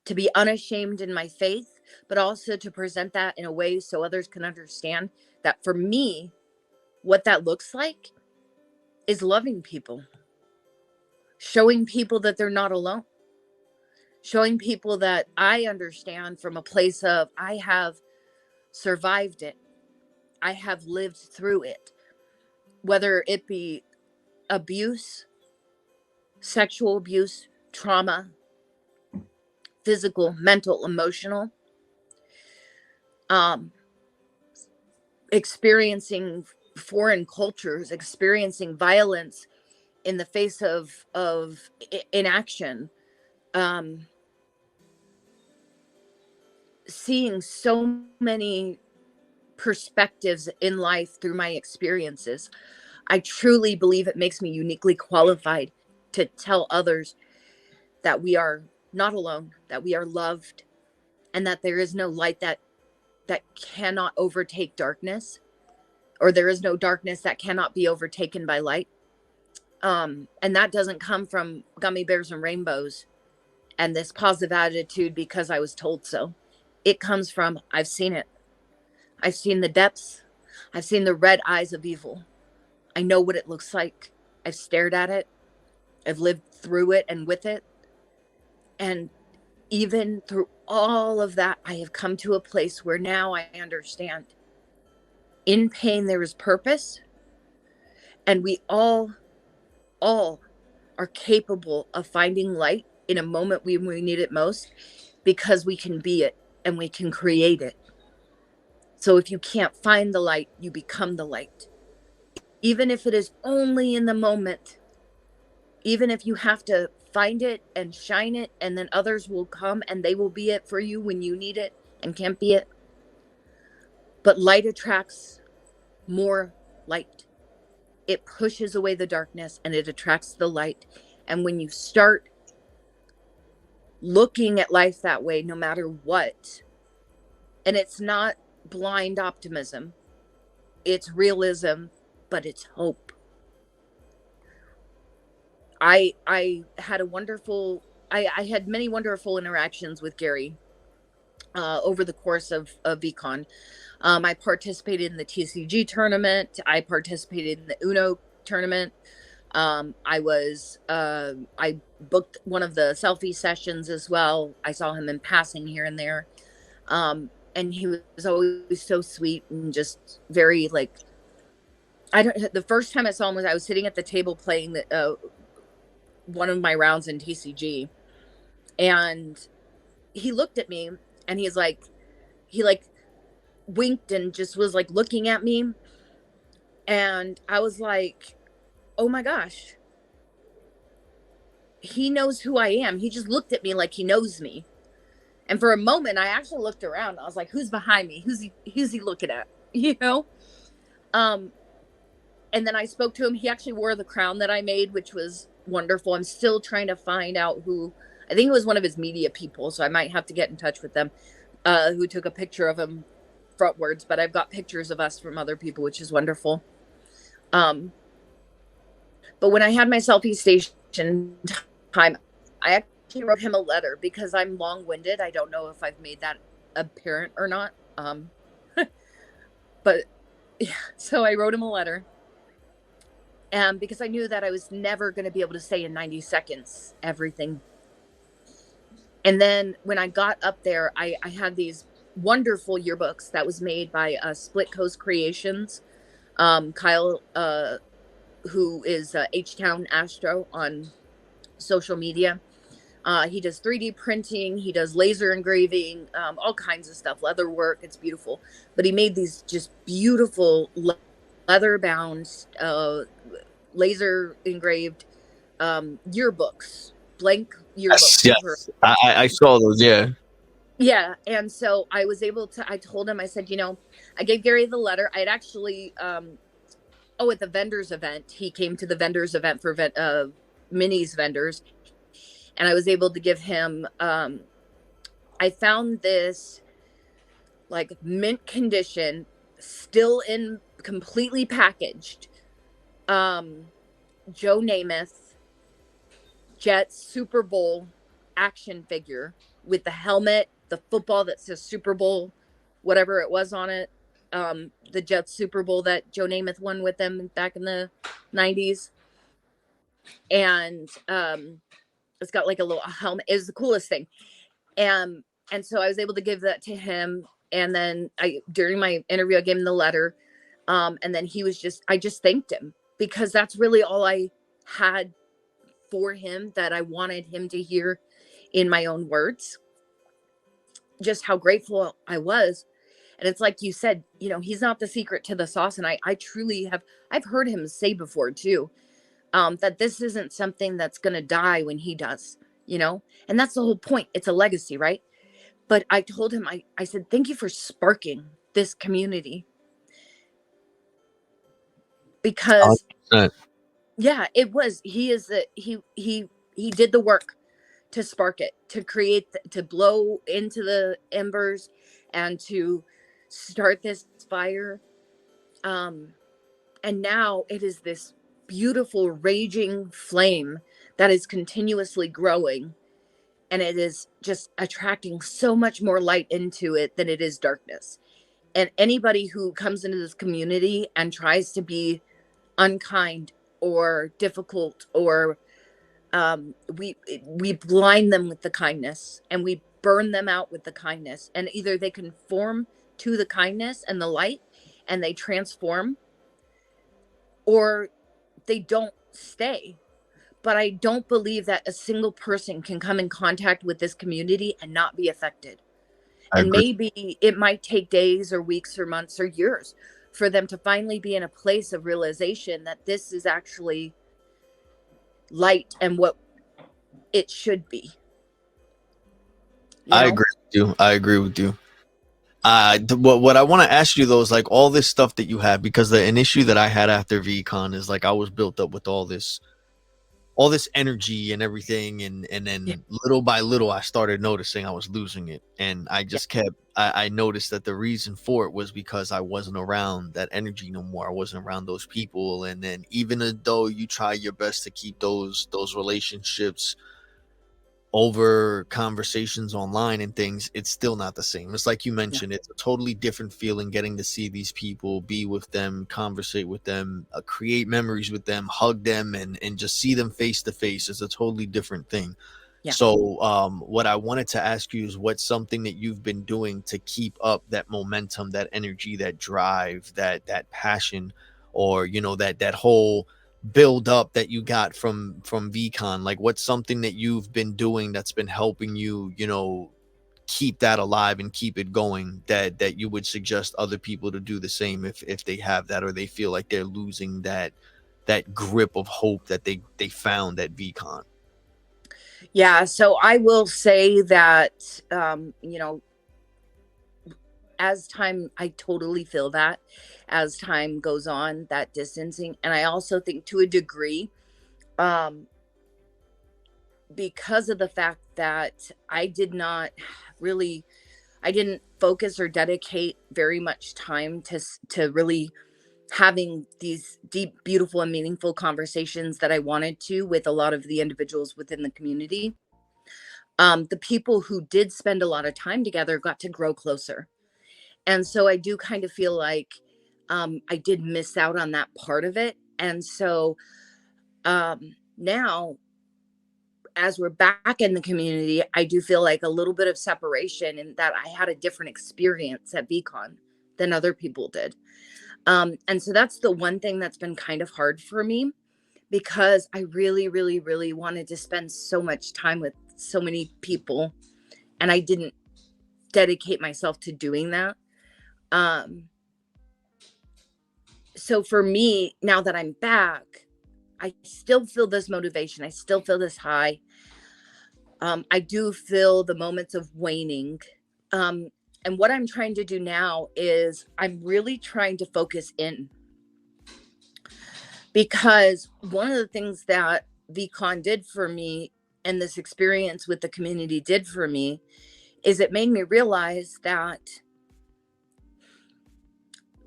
to be unashamed in my faith, but also to present that in a way so others can understand that for me, what that looks like is loving people, showing people that they're not alone, showing people that I understand from a place of I have survived it, I have lived through it, whether it be abuse, sexual abuse, trauma, physical, mental, emotional, experiencing foreign cultures, experiencing violence in the face of inaction, seeing so many perspectives in life through my experiences. I truly believe it makes me uniquely qualified to tell others that we are not alone, that we are loved, and that there is no light that cannot overtake darkness, or there is no darkness that cannot be overtaken by light. And that doesn't come from gummy bears and rainbows and this positive attitude because I was told so. It comes from, I've seen it. I've seen the depths. I've seen the red eyes of evil. I know what it looks like. I've stared at it. I've lived through it and with it. And even through all of that, I have come to a place where now I understand. In pain, there is purpose. And we all are capable of finding light in a moment when we need it most, because we can be it and we can create it. So if you can't find the light, you become the light. Even if it is only in the moment, even if you have to find it and shine it, and then others will come and they will be it for you when you need it and can't be it. But light attracts more light. It pushes away the darkness and it attracts the light. And when you start looking at life that way, no matter what, and it's not blind optimism, it's realism, but it's hope. I had I had many wonderful interactions with Gary over the course of VeeCon. I participated in the TCG tournament. I participated in the Uno tournament. I booked one of the selfie sessions as well. I saw him in passing here and there. And he was always so sweet and just very like, the first time I saw him was I was sitting at the table playing one of my rounds in TCG, and he looked at me and he winked and just was like looking at me. And I was like, oh my gosh, he knows who I am. He just looked at me like he knows me. And for a moment, I actually looked around. I was like, who's behind me? Who's he looking at? You know? And then I spoke to him. He actually wore the crown that I made, which was wonderful. I'm still trying to find out who. I think it was one of his media people, so I might have to get in touch with them, who took a picture of him frontwards. But I've got pictures of us from other people, which is wonderful. But when I had my selfie station time, I actually wrote him a letter because I'm long-winded. I don't know if I've made that apparent or not. But yeah, so I wrote him a letter. And because I knew that I was never going to be able to say in 90 seconds everything. And then when I got up there, I had these wonderful yearbooks that was made by Split Coast Creations. Kyle, who is H-Town Astro on social media. He does 3D printing. He does laser engraving, all kinds of stuff, leather work. It's beautiful. But he made these just beautiful leather-bound, laser engraved yearbooks, blank yearbooks. Yes. I saw those. Yeah. And so I was able to, I told him, I said, I gave Gary the letter. I'd actually, at the vendors event, he came to the vendors event for minis vendors. And I was able to give him, I found this like mint condition, still in completely packaged, Joe Namath Jets Super Bowl action figure with the helmet, the football that says Super Bowl, whatever it was on it. The Jets Super Bowl that Joe Namath won with them back in the 90s. And it's got like a little helmet. It was the coolest thing. And so I was able to give that to him. And then during my interview, I gave him the letter. And then I just thanked him because that's really all I had for him, that I wanted him to hear in my own words, just how grateful I was. And it's like you said, he's not the secret to the sauce. And I truly I've heard him say before too, that this isn't something that's going to die when he does, and that's the whole point. It's a legacy, right? But I told him, I said, thank you for sparking this community, because 100%. Yeah, it was, he did the work to spark it, to create, to blow into the embers and to start this fire. And now it is this beautiful raging flame that is continuously growing, and it is just attracting so much more light into it than it is darkness. And anybody who comes into this community and tries to be unkind or difficult, or we blind them with the kindness, and we burn them out with the kindness, and either they conform to the kindness and the light and they transform, or they don't stay. But I don't believe that a single person can come in contact with this community and not be affected. And maybe it might take days or weeks or months or years for them to finally be in a place of realization that this is actually light and what it should be. I agree with you. What I want to ask you though is like all this stuff that you have, because an issue that I had after VeeCon is like I was built up with all this energy and everything, and then little by little I started noticing I was losing it, and I just I noticed that the reason for it was because I wasn't around that energy no more. I wasn't around those people. And then even though you try your best to keep those relationships over conversations online and things, it's still not the same. It's like you mentioned, it's a totally different feeling getting to see these people, be with them, conversate with them, create memories with them, hug them, and just see them face to face. It's a totally different thing. Yeah. So what I wanted to ask you is, what's something that you've been doing to keep up that momentum, that energy, that drive, that passion, or that whole build up that you got from VeeCon? Like, what's something that you've been doing that's been helping you, keep that alive and keep it going, that you would suggest other people to do the same if they have that, or they feel like they're losing that grip of hope that they found at VeeCon? Yeah, so I will say that, as time, I totally feel that as time goes on, that distancing. And I also think to a degree, because of the fact that I didn't focus or dedicate very much time to really having these deep, beautiful, and meaningful conversations that I wanted to with a lot of the individuals within the community. The people who did spend a lot of time together got to grow closer. And so I do kind of feel like I did miss out on that part of it. And so now, as we're back in the community, I do feel like a little bit of separation, in that I had a different experience at VeeCon than other people did. And so that's the one thing that's been kind of hard for me, because I really, really, really wanted to spend so much time with so many people, and I didn't dedicate myself to doing that. So for me, now that I'm back, I still feel this motivation. I still feel this high. I do feel the moments of waning. And what I'm trying to do now is I'm really trying to focus in, because one of the things that VeeCon did for me, and this experience with the community did for me, is it made me realize that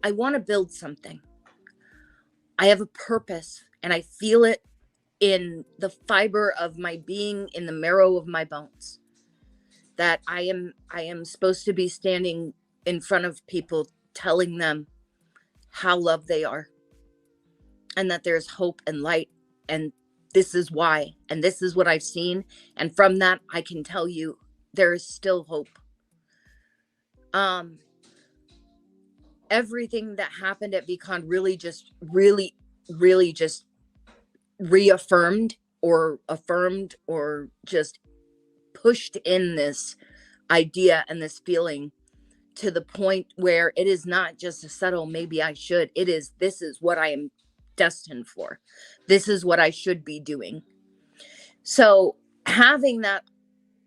I want to build something. I have a purpose, and I feel it in the fiber of my being, in the marrow of my bones, that I am supposed to be standing in front of people, telling them how loved they are, and that there's hope and light, and this is why, and this is what I've seen, and from that I can tell you there is still hope. Everything that happened at VeeCon really just reaffirmed or affirmed or just pushed in this idea and this feeling, to the point where it is not just a subtle maybe I should. It is, this is what I am destined for. This is what I should be doing. So having that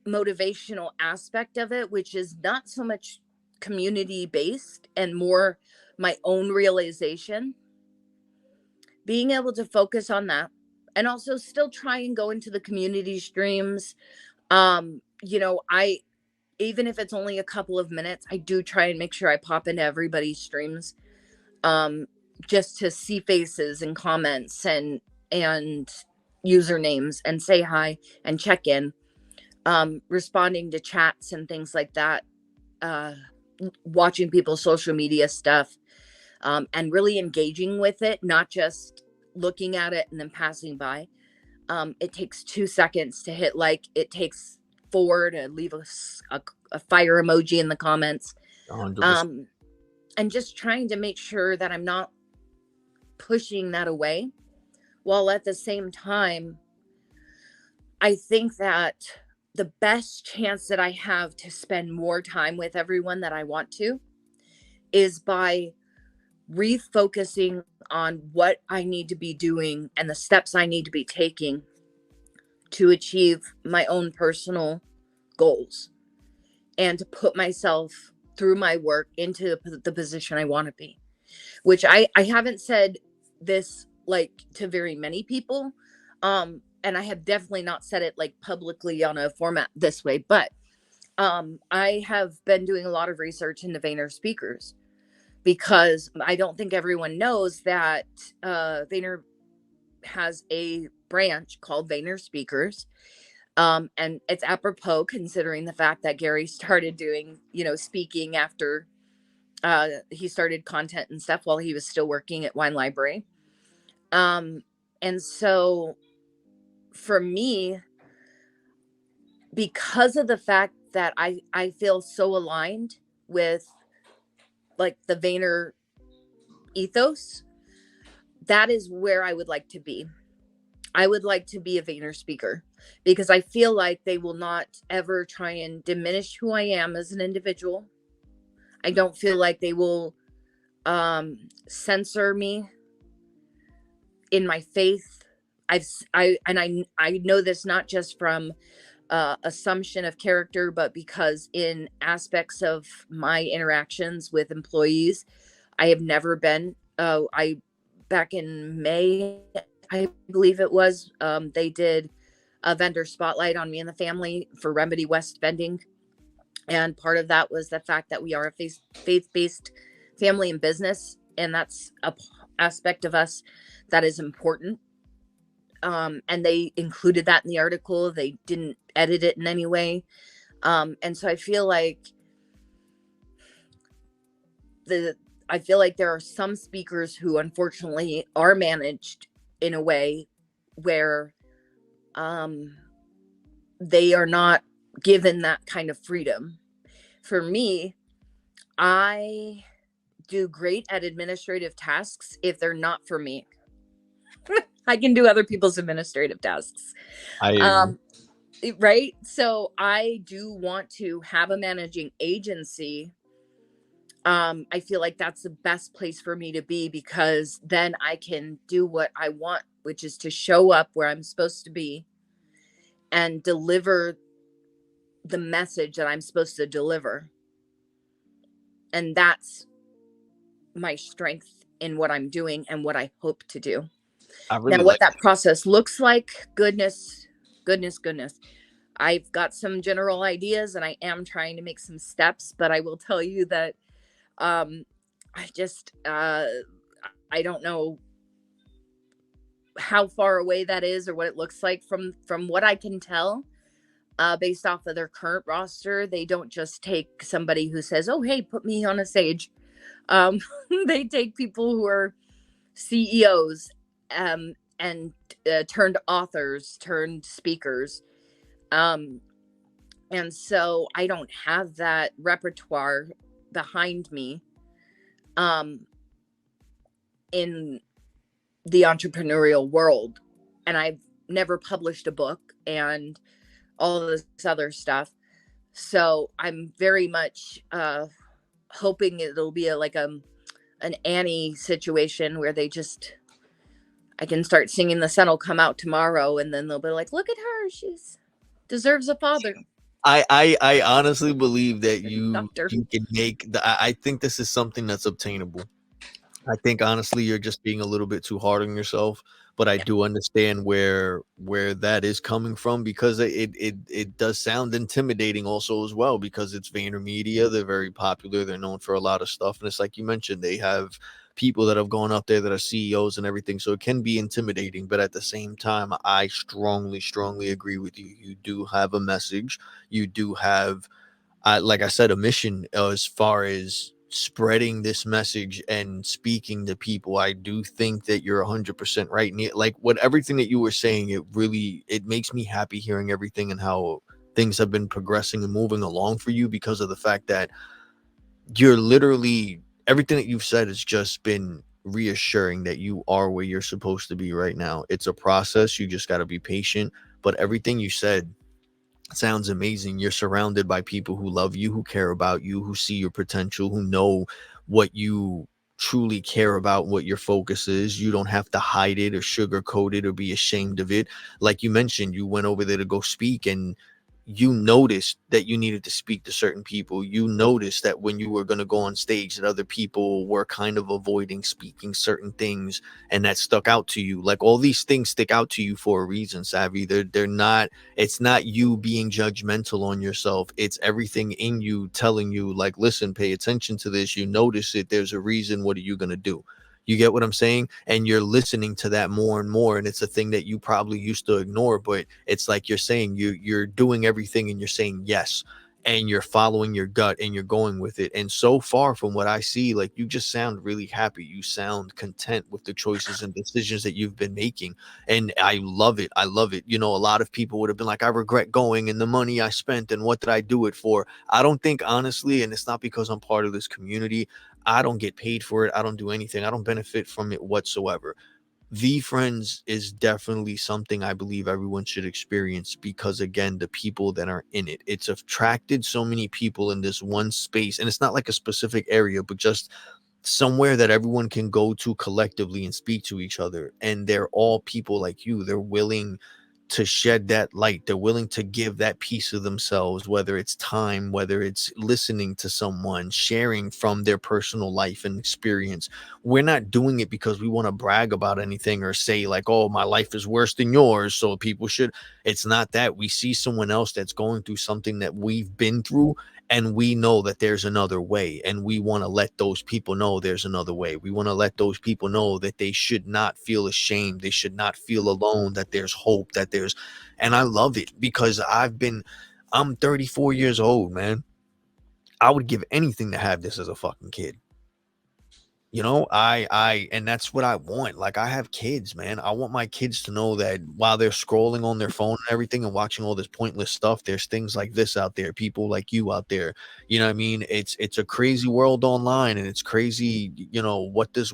motivational aspect of it, which is not so much community based and more my own realization, being able to focus on that, and also still try and go into the community streams. I, even if it's only a couple of minutes, I do try and make sure I pop into everybody's streams, just to see faces and comments and usernames, and say hi and check in, responding to chats and things like that, watching people's social media stuff, and really engaging with it, not just looking at it and then passing by. It takes 2 seconds to hit like, it takes 4 to leave a fire emoji in the comments. 100%. And just trying to make sure that I'm not pushing that away, while at the same time, I think that the best chance that I have to spend more time with everyone that I want to is by refocusing on what I need to be doing and the steps I need to be taking to achieve my own personal goals, and to put myself through my work into the position I want to be, which I haven't said this like to very many people. And I have definitely not said it like publicly on a format this way, but I have been doing a lot of research into Vayner speakers, because I don't think everyone knows that Vayner has a branch called Vayner Speakers. And it's apropos considering the fact that Gary started doing, speaking after he started content and stuff while he was still working at Wine Library. And so for me, because of the fact that I feel so aligned with like the Vayner ethos, that is where I would like to be. I would like to be a Vayner speaker because I feel like they will not ever try and diminish who I am as an individual. I don't feel like they will censor me in my faith. I know this not just from assumption of character, but because in aspects of my interactions with employees, I have never been. Back in May, I believe it was, they did a vendor spotlight on me and the family for Remedy West vending. And part of that was the fact that we are a faith-based family and business. And that's a aspect of us that is important. And they included that in the article. They didn't edit it in any way. And so I feel like there are some speakers who unfortunately are managed in a way where they are not given that kind of freedom. For me, I do great at administrative tasks if they're not for me. I can do other people's administrative tasks. I agree. Right? So I do want to have a managing agency. I feel like that's the best place for me to be because then I can do what I want, which is to show up where I'm supposed to be and deliver the message that I'm supposed to deliver. And that's my strength in what I'm doing and what I hope to do. Now, what that process looks like, goodness. I've got some general ideas and I am trying to make some steps, but I will tell you that I don't know how far away that is or what it looks like from what I can tell. Based off of their current roster, they don't just take somebody who says, "Oh, hey, put me on a stage." They take people who are CEOs and turned authors, turned speakers. And so I don't have that repertoire behind me in the entrepreneurial world. And I've never published a book and all of this other stuff. So I'm very much hoping it'll be an Annie situation where I can start singing "The Sun Will Come Out Tomorrow," and then they'll be like, "Look at her, she's deserves a father." I honestly believe that you can make I think this is something that's obtainable. I think honestly you're just being a little bit too hard on yourself, but I do understand where that is coming from because it does sound intimidating also as well because it's VaynerMedia. They're very popular. They're known for a lot of stuff, and it's like you mentioned, they have people that have gone up there that are CEOs and everything, so it can be intimidating. But at the same time, I strongly agree with you. You do have a message. You do have, like I said, a mission as far as spreading this message and speaking to people. I do think that you're 100% right. Like everything that you were saying, it makes me happy hearing everything and how things have been progressing and moving along for you because of the fact that you're literally, everything that you've said has just been reassuring that you are where you're supposed to be right now. It's a process. You just got to be patient. But everything you said sounds amazing. You're surrounded by people who love you, who care about you, who see your potential, who know what you truly care about, what your focus is. You don't have to hide it or sugarcoat it or be ashamed of it. Like you mentioned, you went over there to go speak and you noticed that you needed to speak to certain people. You noticed that when you were going to go on stage that other people were kind of avoiding speaking certain things, and that stuck out to you. Like all these things stick out to you for a reason, Savvy. They're not, it's not you being judgmental on yourself. It's everything in you telling you, like, listen, pay attention to this. You notice it. There's a reason. What are you going to do? You get what I'm saying? And you're listening to that more and more. And it's a thing that you probably used to ignore, but it's like you're saying you're doing everything and you're saying yes. And you're following your gut and you're going with it. And so far from what I see, like you just sound really happy. You sound content with the choices and decisions that you've been making. And I love it. I love it. You know, a lot of people would have been like, I regret going and the money I spent and what did I do it for? I don't think honestly, and it's not because I'm part of this community, I don't get paid for it. I don't do anything. I don't benefit from it whatsoever. VeeFriends is definitely something I believe everyone should experience because, again, the people that are in it. It's attracted so many people in this one space. And it's not like a specific area, but just somewhere that everyone can go to collectively and speak to each other. And they're all people like you. They're willing to shed that light. They're willing to give that piece of themselves, whether it's time, whether it's listening to someone, sharing from their personal life and experience. We're not doing it because we want to brag about anything or say like, oh, my life is worse than yours, so people should. It's not that. We see someone else that's going through something that we've been through, and we know that there's another way, and we want to let those people know there's another way. We want to let those people know that they should not feel ashamed, they should not feel alone, that there's hope, that there's. And I love it because I'm 34 years old, man. I would give anything to have this as a fucking kid. You know, and that's what I want. Like, I have kids, man. I want my kids to know that while they're scrolling on their phone and everything and watching all this pointless stuff, there's things like this out there, people like you out there. You know what I mean? It's a crazy world online, and it's crazy, you know, what's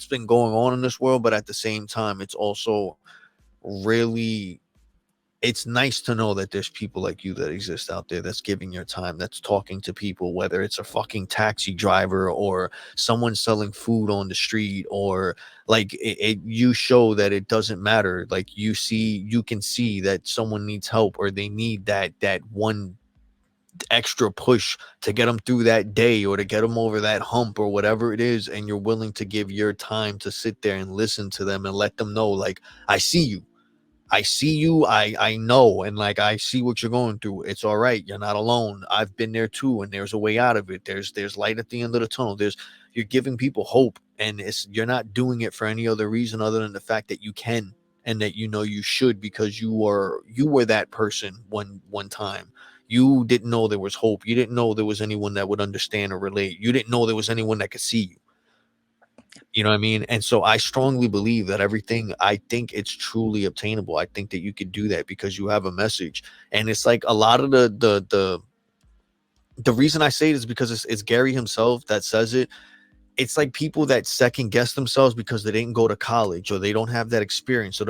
been going on in this world. But at the same time, it's also really, it's nice to know that there's people like you that exist out there that's giving your time, that's talking to people, whether it's a fucking taxi driver or someone selling food on the street, or like you show that it doesn't matter. Like you can see that someone needs help, or they need that one extra push to get them through that day or to get them over that hump or whatever it is, and you're willing to give your time to sit there and listen to them and let them know, like, I see you. I see you. I know, and like, I see what you're going through. It's all right. You're not alone. I've been there too, and there's a way out of it. There's light at the end of the tunnel. You're giving people hope, and you're not doing it for any other reason other than the fact that you can, and that you know you should, because you were that person one time. You didn't know there was hope. You didn't know there was anyone that would understand or relate. You didn't know there was anyone that could see you. You know what I mean? And so I strongly believe that everything, I think it's truly obtainable. I think that you could do that because you have a message. And it's like a lot of the reason I say it is because it's Gary himself that says it. It's like people that second guess themselves because they didn't go to college or they don't have that experience.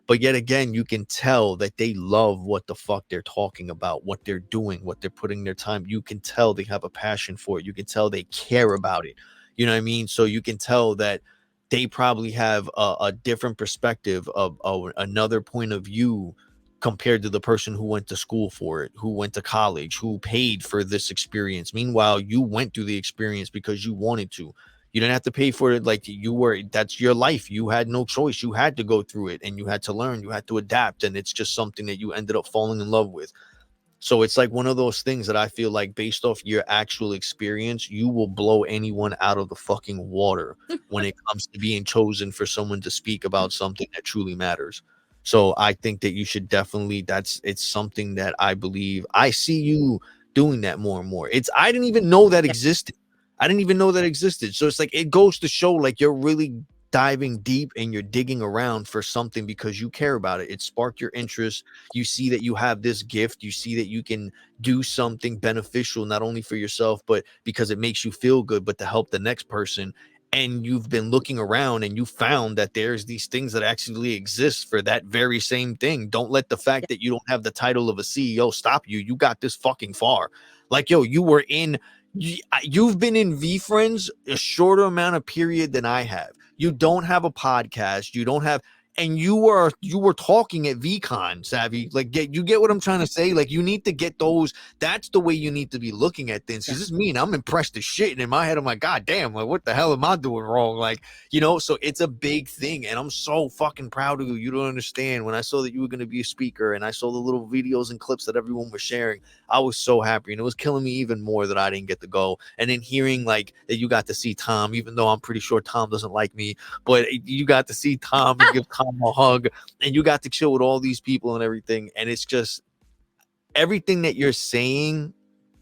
But yet again, you can tell that they love what the fuck they're talking about, what they're doing, what they're putting their time. You can tell they have a passion for it. You can tell they care about it. You know what I mean? So you can tell that they probably have a different perspective of another point of view compared to the person who went to school for it, who went to college, who paid for this experience. Meanwhile, you went through the experience because you wanted to. You didn't have to pay for it. Like, that's your life. You had no choice. You had to go through it, and you had to learn, you had to adapt. And it's just something that you ended up falling in love with. So it's like one of those things that I feel like, based off your actual experience, you will blow anyone out of the fucking water when it comes to being chosen for someone to speak about something that truly matters. So I think that you should definitely, it's something that I believe I see you doing that more and more. I didn't even know that existed. I didn't even know that existed. So it's like, it goes to show, like, you're really diving deep and you're digging around for something because you care about it. It sparked your interest. You see that you have this gift. You see that you can do something beneficial, not only for yourself, but because it makes you feel good, but to help the next person. And you've been looking around and you found that there's these things that actually exist for that very same thing. Don't let the fact that you don't have the title of a CEO stop you. You got this fucking far. Like, yo, you've been in VeeFriends a shorter amount of period than I have. You don't have a podcast. You don't have and you were talking at VeeCon, Savvy. Like, you get what I'm trying to say? Like, you need to get those. That's the way you need to be looking at things. Because it's mean, I'm impressed as shit, and in my head I'm like, God damn, like, what the hell am I doing wrong? Like, so it's a big thing, and I'm so fucking proud of you. You don't understand. When I saw that you were going to be a speaker, and I saw the little videos and clips that everyone was sharing, I was so happy, and it was killing me even more that I didn't get to go. And then hearing like that you got to see Tom, even though I'm pretty sure Tom doesn't like me, but you got to see Tom and give Tom a hug, and you got to chill with all these people and everything. And it's just everything that you're saying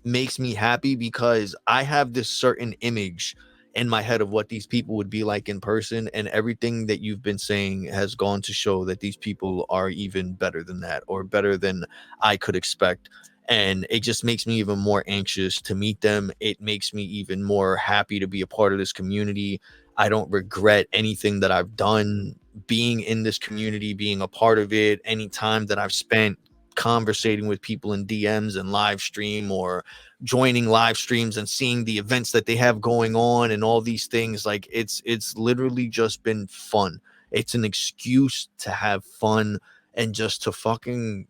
makes me happy, because I have this certain image in my head of what these people would be like in person, and everything that you've been saying has gone to show that these people are even better than that, or better than I could expect. And it just makes me even more anxious to meet them. It makes me even more happy to be a part of this community. I don't regret anything that I've done being in this community, being a part of it. Any time that I've spent conversating with people in DMs and live stream, or joining live streams and seeing the events that they have going on and all these things, like it's literally just been fun. It's an excuse to have fun and just to fucking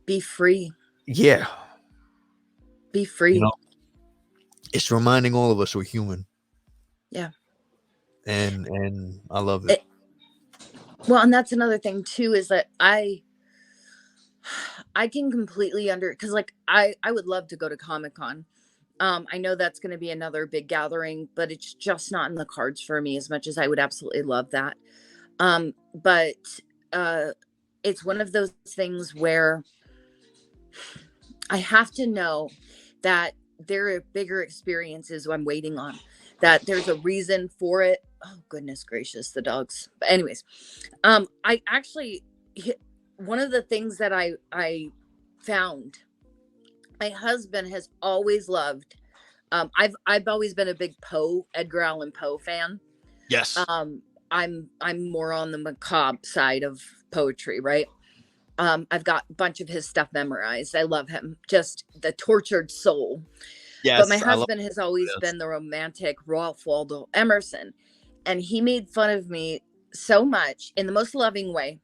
Be free. yeah. Be free. It's reminding all of us we're human. Yeah. And I love it. Well, and that's another thing too, is that I can completely because like I would love to go to Comic-Con. I know that's going to be another big gathering, but it's just not in the cards for me, as much as I would absolutely love that. But it's one of those things where I have to know that there are bigger experiences I'm waiting on, that there's a reason for it. Oh, goodness gracious, the dogs. But anyways, I actually, one of the things that I found, my husband has always loved, I've always been a big Edgar Allan Poe fan. Yes. I'm more on the macabre side of poetry, right? I've got a bunch of his stuff memorized. I love him. Just the tortured soul. Yes. But my husband has always been the romantic Ralph Waldo Emerson. And he made fun of me so much in the most loving way,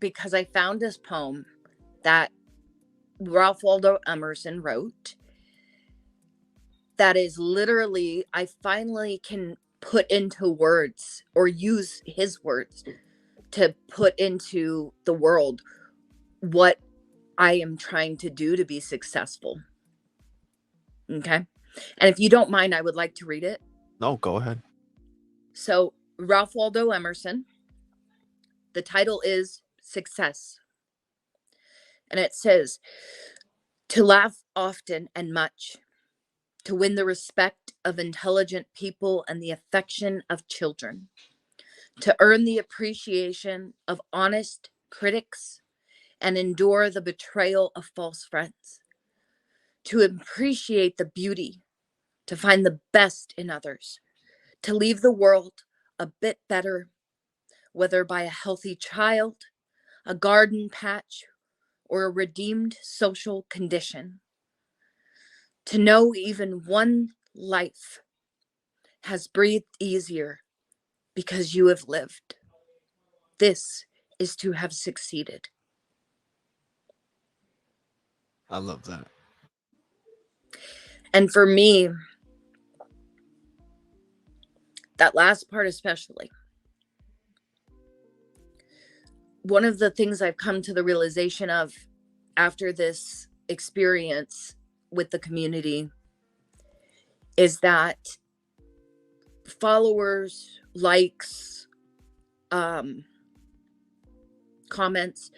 because I found this poem that Ralph Waldo Emerson wrote that is literally, I finally can put into words, or use his words to put into the world what I am trying to do to be successful. Okay. And if you don't mind, I would like to read it. No, go ahead. So, Ralph Waldo Emerson, the title is Success. And it says, to laugh often and much, to win the respect of intelligent people and the affection of children, to earn the appreciation of honest critics and endure the betrayal of false friends, to appreciate the beauty, to find the best in others, to leave the world a bit better, whether by a healthy child, a garden patch, or a redeemed social condition, to know even one life has breathed easier because you have lived. This is to have succeeded. I love that. And for me, that last part especially, one of the things I've come to the realization of after this experience with the community is that followers, likes, comments,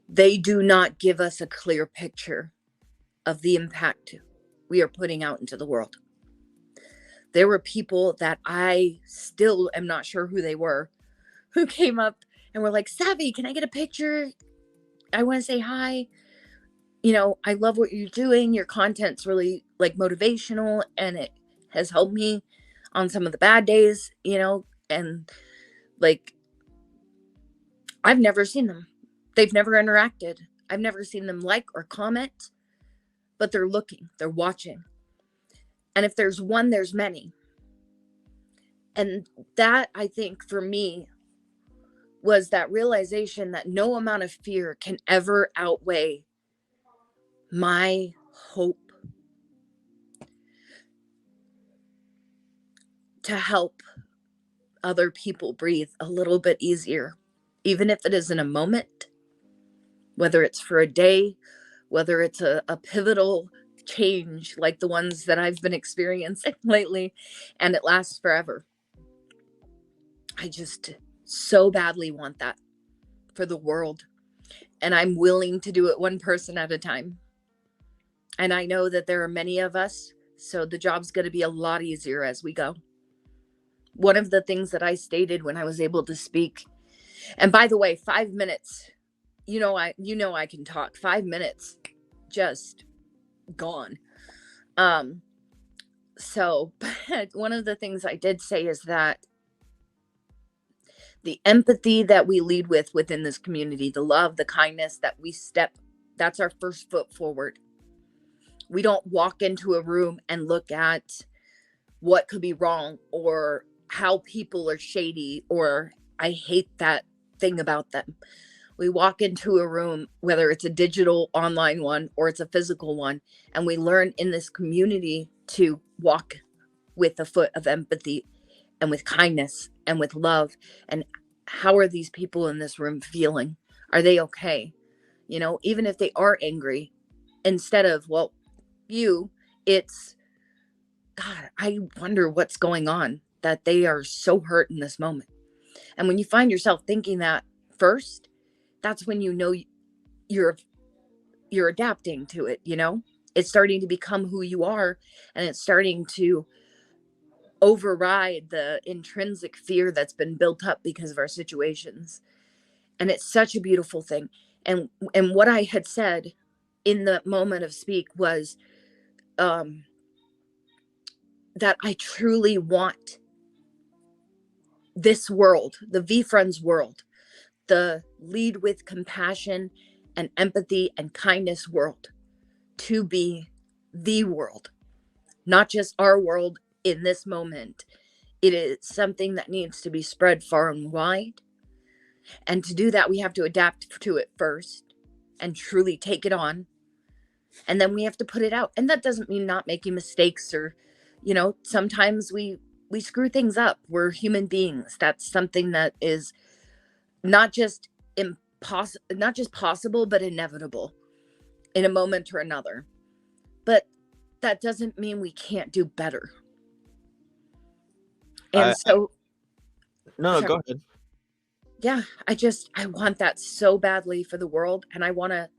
they do not give us a clear picture of the impact we are putting out into the world. There were people that I still am not sure who they were, who came up and were like, Savvy, can I get a picture? I want to say hi. I love what you're doing. Your content's really like motivational, and it has helped me on some of the bad days, and like, I've never seen them. They've never interacted. I've never seen them like or comment, but they're looking, they're watching. And if there's one, there's many. And that, I think, for me, was that realization that no amount of fear can ever outweigh my hope to help other people breathe a little bit easier, even if it is in a moment, whether it's for a day, whether it's a pivotal change like the ones that I've been experiencing lately, and it lasts forever. I just so badly want that for the world. And I'm willing to do it one person at a time. And I know that there are many of us, so the job's going to be a lot easier as we go. One of the things that I stated when I was able to speak, and by the way, 5 minutes, I can talk. 5 minutes, just gone. So one of the things I did say is that the empathy that we lead with within this community, the love, the kindness that we that's our first foot forward. We don't walk into a room and look at what could be wrong or how people are shady or I hate that thing about them. We walk into a room, whether it's a digital online one or it's a physical one, and we learn in this community to walk with a foot of empathy and with kindness and with love. And how are these people in this room feeling? Are they okay? Even if they are angry, instead of, well, it's, God, I wonder what's going on, that they are so hurt in this moment. And when you find yourself thinking that first, that's when you're adapting to it. It's starting to become who you are, and it's starting to override the intrinsic fear that's been built up because of our situations. And it's such a beautiful thing. And what I had said in the moment of speak was that I truly want this world, the VeeFriends world, the lead with compassion and empathy and kindness world, to be the world, not just our world in this moment. It is something that needs to be spread far and wide. And to do that, we have to adapt to it first and truly take it on. And then we have to put it out. And that doesn't mean not making mistakes or, sometimes we screw things up. We're human beings. That's something that is not just possible, but inevitable in a moment or another. But that doesn't mean we can't do better. And no, go ahead. Yeah, I want that so badly for the world. And I want to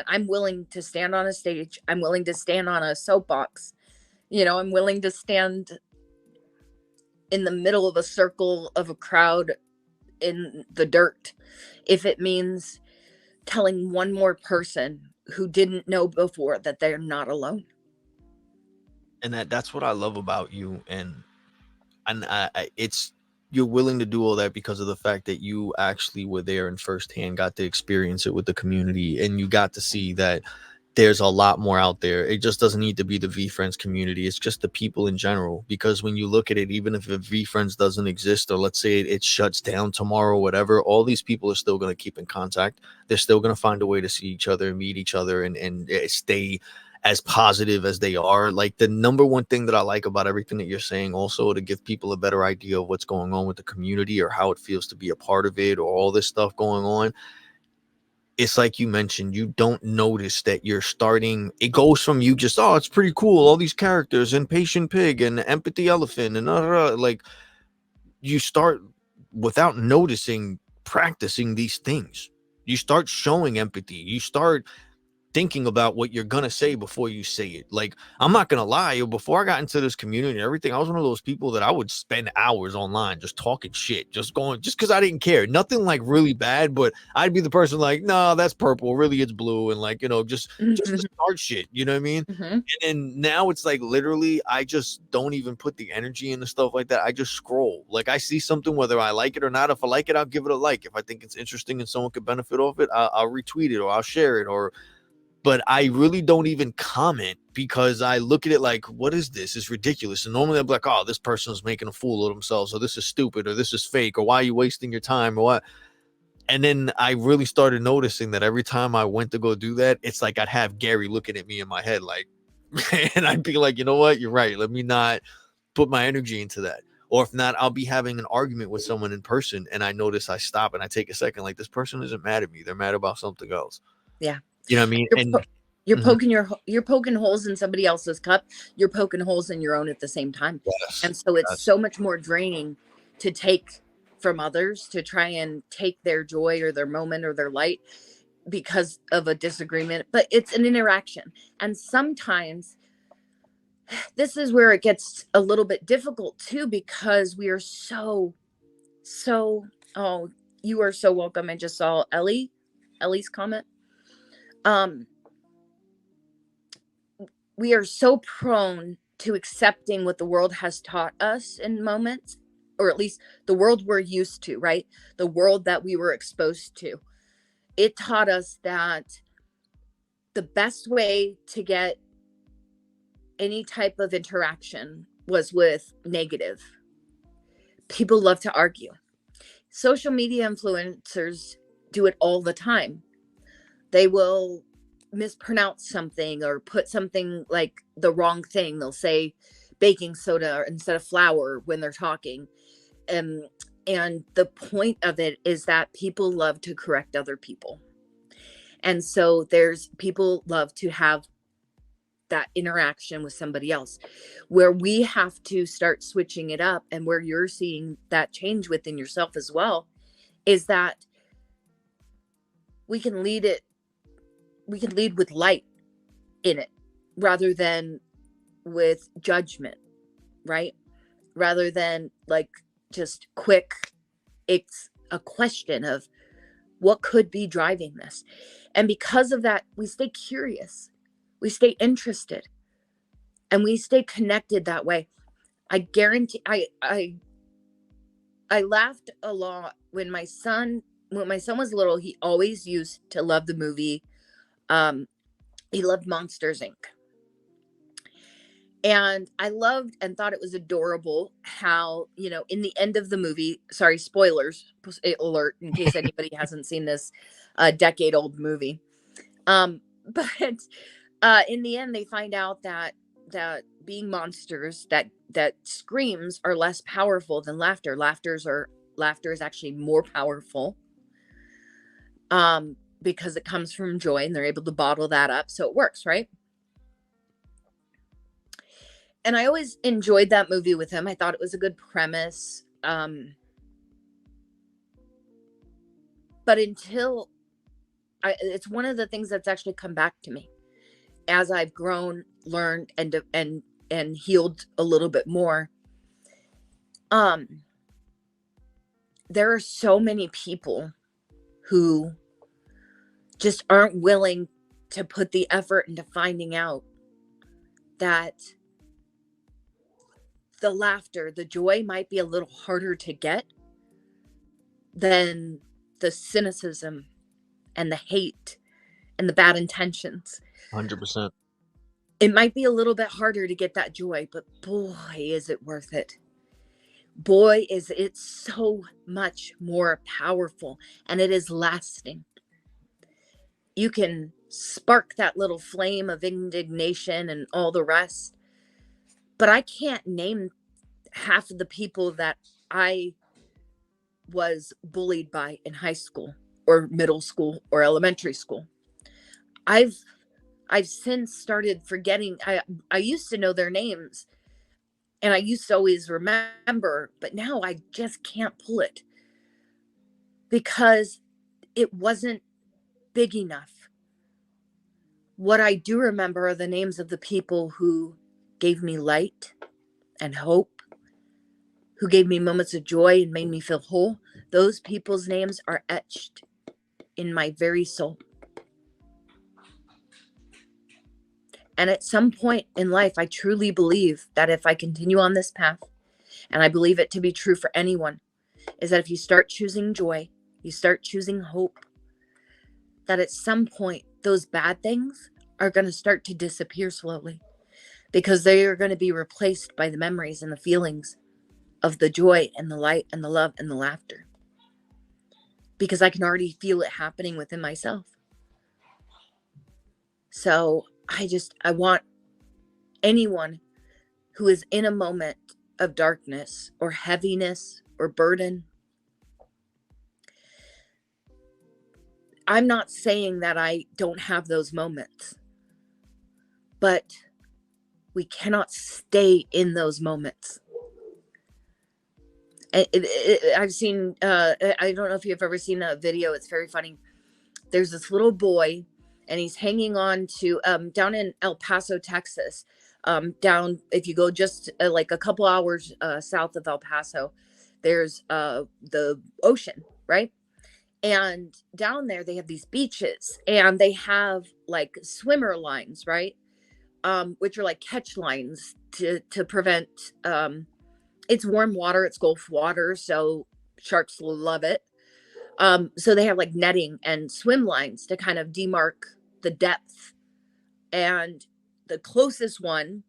I'm willing to stand on a stage. I'm willing to stand on a soapbox. I'm willing to stand in the middle of a circle of a crowd in the dirt, if it means telling one more person who didn't know before that they're not alone. And that's what I love about you. And it's, you're willing to do all that because of the fact that you actually were there and firsthand got to experience it with the community, and you got to see that there's a lot more out there. It just doesn't need to be the VeeFriends community. It's just the people in general. Because when you look at it, even if VeeFriends doesn't exist, or let's say it shuts down tomorrow, whatever, all these people are still going to keep in contact. They're still going to find a way to see each other, meet each other, and stay as positive as they are. Like, the number one thing that I like about everything that you're saying, also to give people a better idea of what's going on with the community or how it feels to be a part of it, or all this stuff going on, it's like you mentioned, you don't notice that you're starting. It goes from you just, oh, it's pretty cool, all these characters, and patient pig and empathy elephant and like, you start without noticing practicing these things. You start showing empathy. You start thinking about what you're gonna say before you say it. Like, I'm not gonna lie, before I got into this community and everything, I was one of those people that I would spend hours online just talking shit, just because I didn't care. Nothing like really bad, but I'd be the person like, no, that's purple, really it's blue, and like, just to start shit, you know what I mean? And then now it's like, literally, I just don't even put the energy into stuff like that. I just scroll. Like, I see something, whether I like it or not. If I like it, I'll give it a like. If I think it's interesting and someone could benefit off it, I'll retweet it, or I'll share it, or but I really don't even comment because I look at it like, what is this? It's ridiculous. And normally I'm like, oh, this person is making a fool of themselves, or this is stupid, or this is fake, or why are you wasting your time, or what? And then I really started noticing that every time I went to go do that, it's like I'd have Gary looking at me in my head like, and I'd be like, you know what? You're right. Let me not put my energy into that. Or if not, I'll be having an argument with someone in person and I notice I stop and I take a second, like this person isn't mad at me. They're mad about something else. Yeah. You know what I mean? You're Mhm. you're poking holes in somebody else's cup. You're poking holes in your own at the same time. Yes. And so it's Yes. so much more draining to take from others, to try and take their joy or their moment or their light because of a disagreement. But it's an interaction. And sometimes this is where it gets a little bit difficult too, because we are so, oh, you are so welcome. I just saw Ellie's comment. We are so prone to accepting what the world has taught us in moments, or at least the world we're used to, right? The world that we were exposed to. It taught us that the best way to get any type of interaction was with negative. People love to argue. Social media influencers do it all the time. They will mispronounce something or put something like the wrong thing. They'll say baking soda instead of flour when they're talking. And the point of it is that people love to correct other people. And so there's people love to have that interaction with somebody else. Where we have to start switching it up, and where you're seeing that change within yourself as well, is that we can lead with light in it rather than with judgment, right? Rather than like just quick, it's a question of what could be driving this. And because of that, we stay curious, we stay interested, and we stay connected that way. I guarantee I laughed a lot when my son was little. He always used to love the movie. He loved Monsters Inc. And I loved and thought it was adorable how, in the end of the movie, sorry, spoilers alert in case anybody hasn't seen this decade old movie. But in the end, they find out that being monsters, that screams are less powerful than laughter. Laughter is actually more powerful. Because it comes from joy and they're able to bottle that up. So it works, right? And I always enjoyed that movie with him. I thought it was a good premise. But it's one of the things that's actually come back to me as I've grown, learned, and healed a little bit more. There are so many people who just aren't willing to put the effort into finding out that the laughter, the joy might be a little harder to get than the cynicism and the hate and the bad intentions. 100%. It might be a little bit harder to get that joy, but boy, is it worth it. Boy, is it so much more powerful, and it is lasting. You can spark that little flame of indignation and all the rest, but I can't name half of the people that I was bullied by in high school or middle school or elementary school. I've since started forgetting. I used to know their names and I used to always remember, but now I just can't pull it because it wasn't big enough. What I do remember are the names of the people who gave me light and hope, who gave me moments of joy and made me feel whole. Those people's names are etched in my very soul. And at some point in life, I truly believe that if I continue on this path, and I believe it to be true for anyone, is that if you start choosing joy, you start choosing hope, that at some point those bad things are going to start to disappear slowly, because they are going to be replaced by the memories and the feelings of the joy and the light and the love and the laughter. Because I can already feel it happening within myself. So I want anyone who is in a moment of darkness or heaviness or burden. I'm not saying that I don't have those moments, but we cannot stay in those moments. I've seen, I don't know if you've ever seen a video. It's very funny. There's this little boy, and he's hanging on to, down in El Paso, Texas, down, if you go just like a couple hours south of El Paso, there's the ocean, right? And down there, they have these beaches, and they have like swimmer lines, right? Which are like catch lines to prevent, it's warm water, it's Gulf water, so sharks love it. So they have like netting and swim lines to kind of demark the depth. And the closest one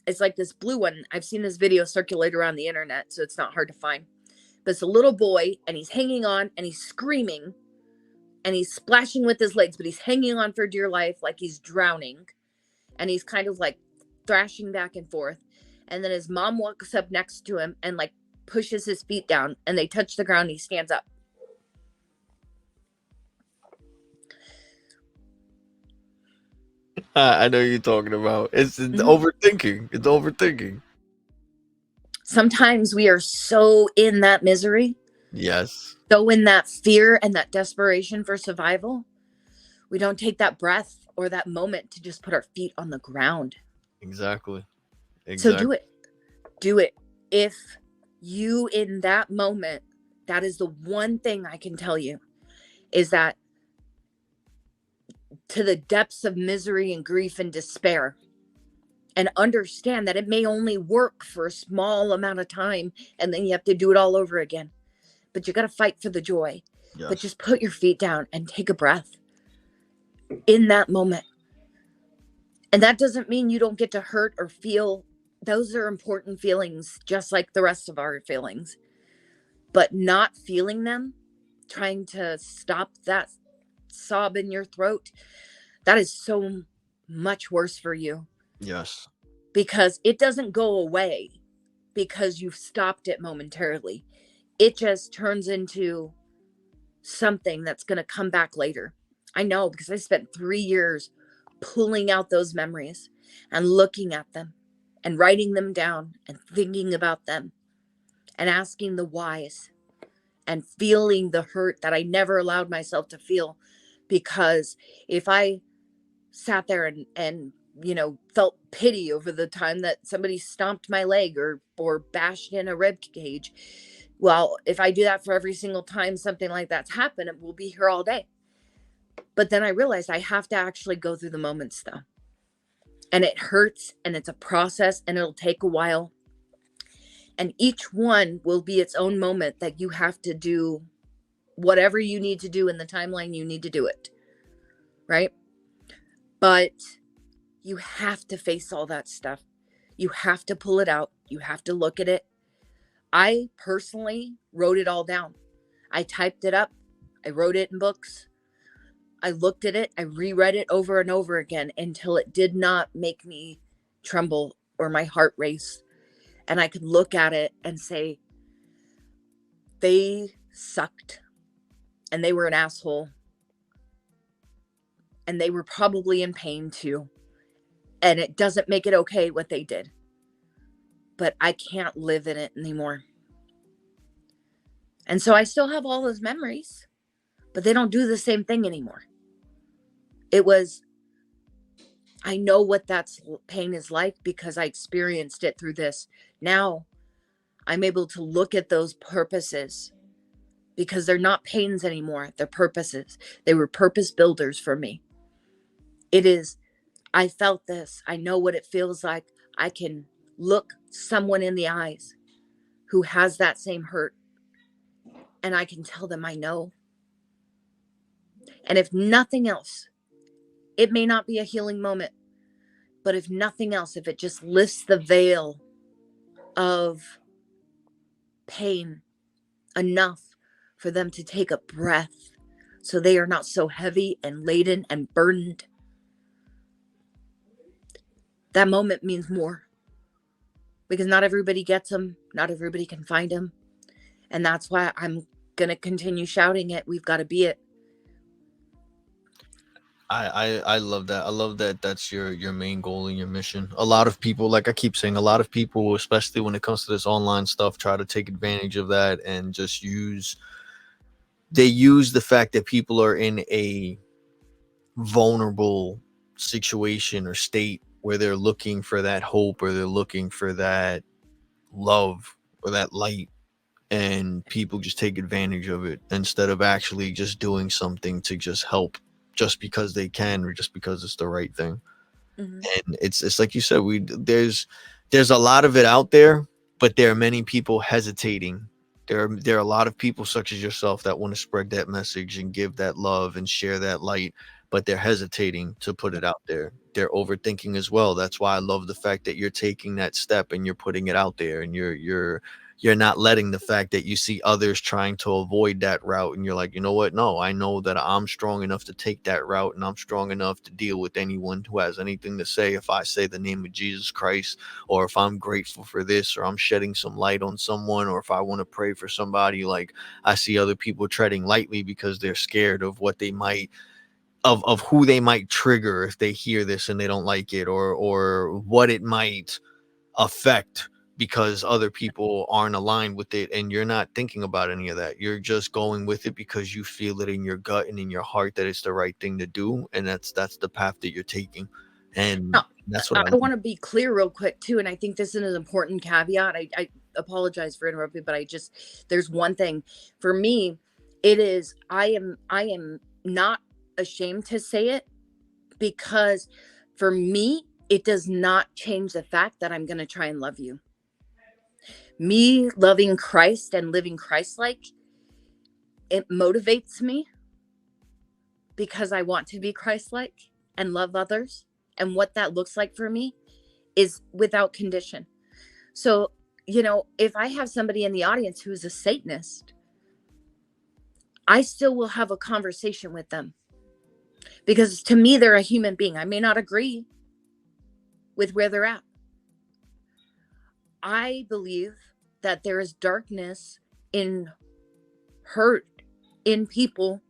is like this blue one. I've seen this video circulate around the internet, so it's not hard to find. But it's a little boy, and he's hanging on, and he's screaming, and he's splashing with his legs, but he's hanging on for dear life like he's drowning. And he's kind of like thrashing back and forth. And then his mom walks up next to him and like pushes his feet down, and they touch the ground, and he stands up. I know you're talking about. It's overthinking. It's overthinking. Sometimes we are so in that misery. Yes. So in that fear and that desperation for survival, we don't take that breath or that moment to just put our feet on the ground. Exactly. So do it. Do it. If you, in that moment, that is the one thing I can tell you, is that to the depths of misery and grief and despair, and understand that it may only work for a small amount of time, and then you have to do it all over again. But you got to fight for the joy. Yes. But just put your feet down and take a breath in that moment. And that doesn't mean you don't get to hurt or feel. Those are important feelings, just like the rest of our feelings. But not feeling them, trying to stop that sob in your throat, that is so much worse for you. Yes. Because it doesn't go away because you've stopped it momentarily. It just turns into something that's going to come back later. I know, because I spent 3 years pulling out those memories and looking at them and writing them down and thinking about them and asking the whys and feeling the hurt that I never allowed myself to feel. Because if I sat there and felt pity over the time that somebody stomped my leg or bashed in a rib cage, well, if I do that for every single time something like that's happened, we'll be here all day. But then I realized I have to actually go through the moments, though. And it hurts, and it's a process, and it'll take a while. And each one will be its own moment that you have to do whatever you need to do in the timeline you need to do it. Right? But you have to face all that stuff. You have to pull it out. You have to look at it. I personally wrote it all down. I typed it up. I wrote it in books. I looked at it. I reread it over and over again until it did not make me tremble or my heart race. And I could look at it and say, they sucked. And they were an asshole. And they were probably in pain too. And it doesn't make it okay what they did. But I can't live in it anymore. And so I still have all those memories, but they don't do the same thing anymore. I know what that pain is like because I experienced it through this. Now I'm able to look at those purposes because they're not pains anymore. They're purposes. They were purpose builders for me. I felt this. I know what it feels like. I can look someone in the eyes who has that same hurt, and I can tell them I know. And if nothing else, It may not be a healing moment, but if nothing else, if it just lifts the veil of pain enough for them to take a breath so they are not so heavy and laden and burdened, that moment means more. Because not everybody gets them. Not everybody can find them. And that's why I'm going to continue shouting it. We've got to be it. I love that. I love that that's your main goal and your mission. A lot of people, like I keep saying, a lot of people, especially when it comes to this online stuff, try to take advantage of that and just use the fact that people are in a vulnerable situation or state where they're looking for that hope or they're looking for that love or that light, and people just take advantage of it instead of actually just doing something to just help just because they can or just because it's the right thing. Mm-hmm. And it's like you said, there's a lot of it out there, but there are many people hesitating. There are a lot of people such as yourself that want to spread that message and give that love and share that light, but they're hesitating to put it out there. They're overthinking as well. That's why I love the fact that you're taking that step and you're putting it out there, and you're not letting the fact that you see others trying to avoid that route, and you're like, you know what, no, I know that I'm strong enough to take that route, and I'm strong enough to deal with anyone who has anything to say. If I say the name of Jesus Christ, or if I'm grateful for this, or I'm shedding some light on someone, or if I want to pray for somebody, like I see other people treading lightly because they're scared of what they might of who they might trigger if they hear this and they don't like it, or what it might affect because other people aren't aligned with it. And you're not thinking about any of that. You're just going with it because you feel it in your gut and in your heart that it's the right thing to do, and that's the path that you're taking. And Now, that's what I want to be clear real quick too, and I think this is an important caveat. I apologize for interrupting, but there's one thing for me. It is I am not ashamed to say it, because for me it does not change the fact that I'm going to try and love you. Me loving Christ and living Christ-like, it motivates me because I want to be Christ-like and love others. And what that looks like for me is without condition. So, if I have somebody in the audience who is a Satanist, I still will have a conversation with them, because to me, they're a human being. I may not agree with where they're at. I believe that there is darkness in hurt in people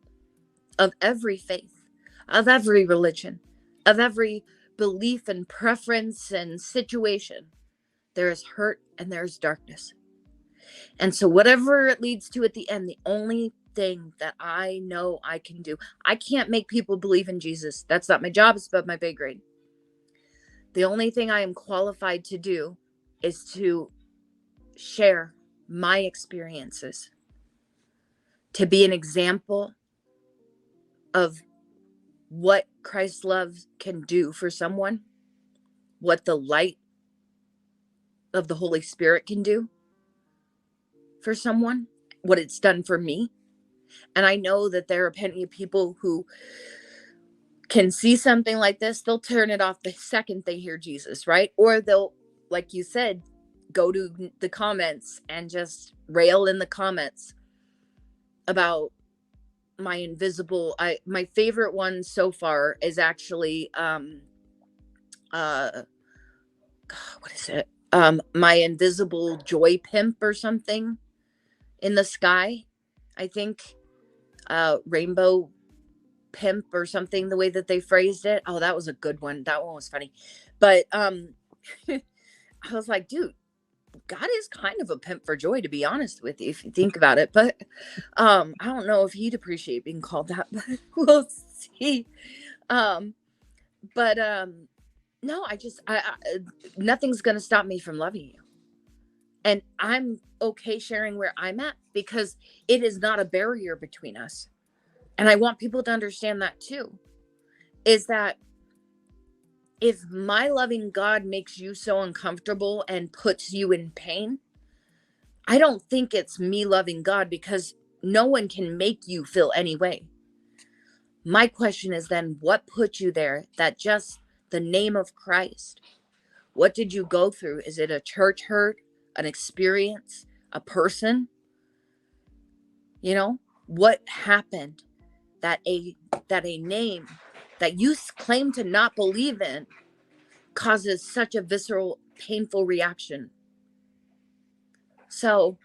of every faith, of every religion, of every belief and preference and situation. There is hurt and there's darkness. And so whatever it leads to at the end, the only thing that I know I can do, I can't make people believe in Jesus. That's not my job. It's above my pay grade. The only thing I am qualified to do is to share my experiences, to be an example of what Christ's love can do for someone, what the light of the Holy Spirit can do for someone, what it's done for me. And I know that there are plenty of people who can see something like this, they'll turn it off the second they hear Jesus, right? Or they'll, like you said, go to the comments and just rail in the comments about my favorite one so far is actually what is it? My invisible joy pimp or something in the sky. I think rainbow pimp or something, the way that they phrased it. Oh, that was a good one. That one was funny. But I was like, dude, God is kind of a pimp for joy, to be honest with you, if you think about it. But I don't know if he'd appreciate being called that, but we'll see. No, I nothing's going to stop me from loving you. And I'm okay sharing where I'm at, because it is not a barrier between us. And I want people to understand that too, is that if my loving God makes you so uncomfortable and puts you in pain, I don't think it's me loving God, because no one can make you feel any way. My question is then, what put you there? That just the name of Christ. What did you go through? Is it a church hurt, an experience, a person? You know, what happened that a name that you claim to not believe in causes such a visceral, painful reaction? So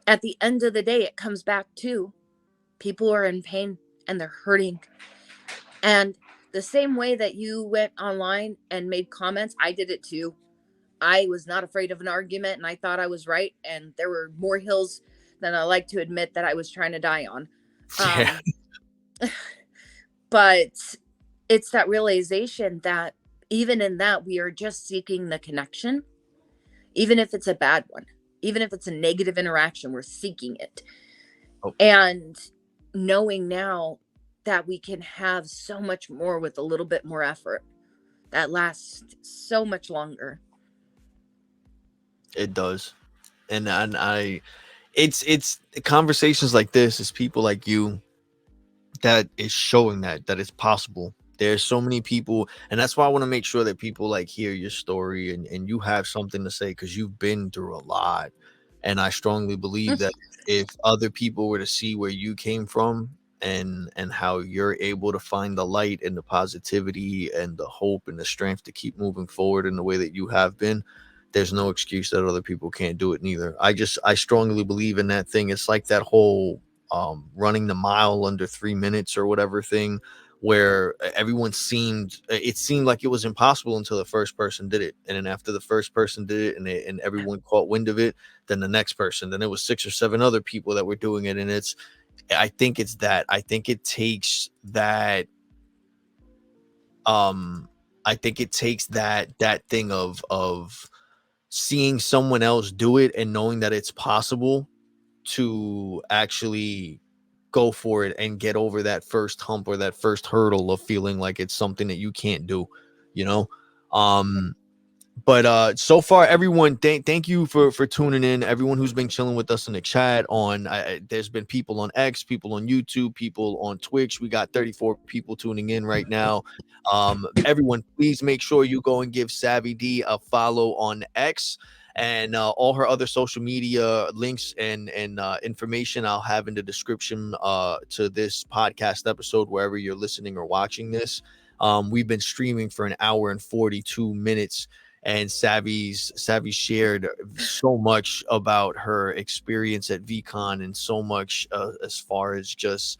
at the end of the day, it comes back to people are in pain and they're hurting. And the same way that you went online and made comments, I did it too. I was not afraid of an argument and I thought I was right. And there were more hills than I like to admit that I was trying to die on. Yeah. But it's that realization that even in that, we are just seeking the connection, even if it's a bad one, even if it's a negative interaction, we're seeking it. Oh. And knowing now that we can have so much more with a little bit more effort that lasts so much longer. It does. And it's conversations like this, is people like you that is showing that it's possible. There's so many people, and that's why I want to make sure that people like hear your story, and you have something to say, because you've been through a lot. And I strongly believe that if other people were to see where you came from, and how you're able to find the light and the positivity and the hope and the strength to keep moving forward in the way that you have been, there's no excuse that other people can't do it neither. I strongly believe in that thing. It's like that whole running the mile under 3 minutes or whatever thing, where everyone seemed like it was impossible until the first person did it. And then after the first person did it, and everyone caught wind of it, then the next person, then there was 6 or 7 other people that were doing it. And I think it takes that I think it takes that thing of seeing someone else do it and knowing that it's possible to actually go for it and get over that first hump or that first hurdle of feeling like it's something that you can't do, you know. But so far, everyone, thank you for tuning in. Everyone who's been chilling with us in the chat on, there's been people on X, people on YouTube, people on Twitch. We got 34 people tuning in right now. Everyone, please make sure you go and give SavyD a follow on X, and all her other social media links and information I'll have in the description to this podcast episode, wherever you're listening or watching this. We've been streaming for an hour and 42 minutes. And Savy shared so much about her experience at VeeCon, and so much as far as just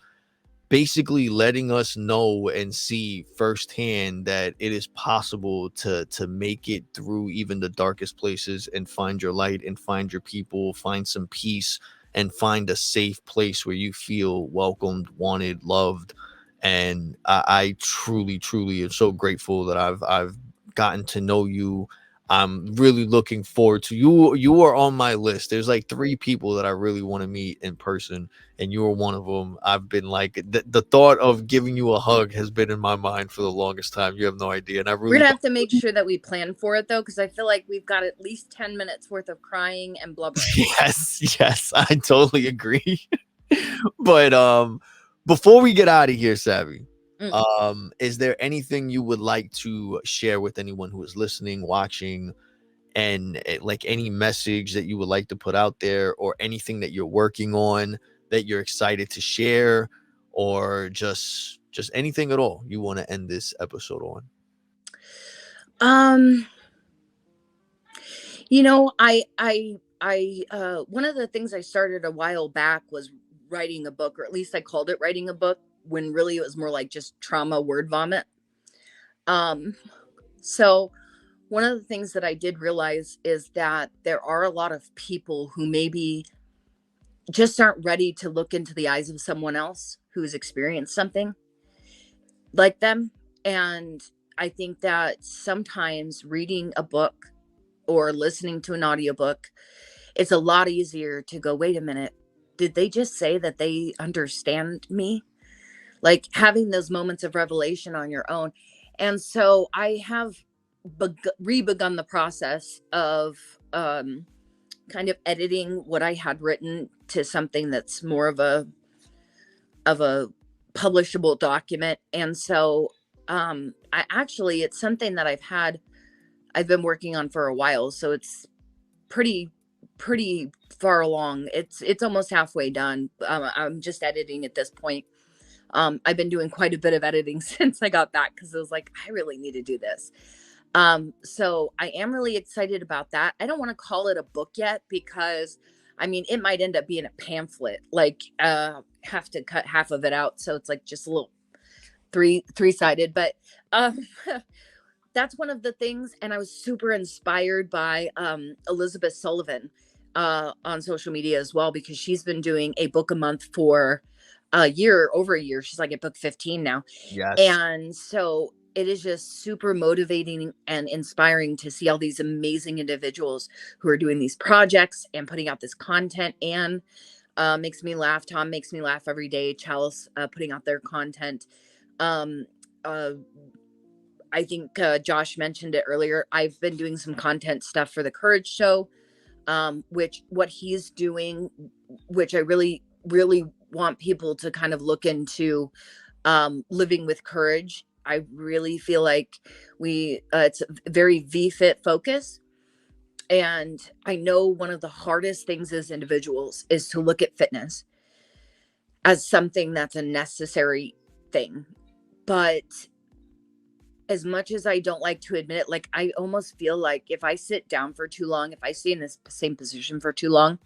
basically letting us know and see firsthand that it is possible to make it through even the darkest places and find your light and find your people, find some peace, and find a safe place where you feel welcomed, wanted, loved. And I truly am so grateful that I've gotten to know you. I'm really looking forward to you. You are on my list. There's like 3 people that I really want to meet in person, and you are one of them. I've been like, the thought of giving you a hug has been in my mind for the longest time. You have no idea. And I really We're gonna have to make sure that we plan for it though, because I feel like we've got at least 10 minutes worth of crying and blubbering. Yes, I totally agree. But before we get out of here, Savy, is there anything you would like to share with anyone who is listening, watching, and like any message that you would like to put out there, or anything that you're working on that you're excited to share, or just anything at all you want to end this episode on? You know, I one of the things I started a while back was writing a book, or at least I called it writing a book, when really it was more like just trauma word vomit. So one of the things that I did realize is that there are a lot of people who maybe just aren't ready to look into the eyes of someone else who's experienced something like them. And I think that sometimes reading a book or listening to an audiobook, it's a lot easier to go, wait a minute, did they just say that they understand me? Like having those moments of revelation on your own. And so I have re-begun the process of kind of editing what I had written to something that's more of a publishable document. And so it's something that I've been working on for a while. So it's pretty far along. It's almost halfway done. I'm just editing at this point. I've been doing quite a bit of editing since I got back, because I was like, I really need to do this. So I am really excited about that. I don't want to call it a book yet, because I mean, it might end up being a pamphlet, like have to cut half of it out, so it's like just a little three-sided. But that's one of the things. And I was super inspired by Elizabeth Sullivan on social media as well, because she's been doing a book a month for over a year. She's like at book 15 now. Yes. And so it is just super motivating and inspiring to see all these amazing individuals who are doing these projects and putting out this content. And makes me laugh. Tom makes me laugh every day. Chalice putting out their content. I think Josh mentioned it earlier. I've been doing some content stuff for the Courage Show, which what he's doing, which I really, really want people to kind of look into, living with courage. I really feel like it's a very VFit focus. And I know one of the hardest things as individuals is to look at fitness as something that's a necessary thing. But as much as I don't like to admit it, like I almost feel like if I sit down for too long, if I stay in this same position for too long,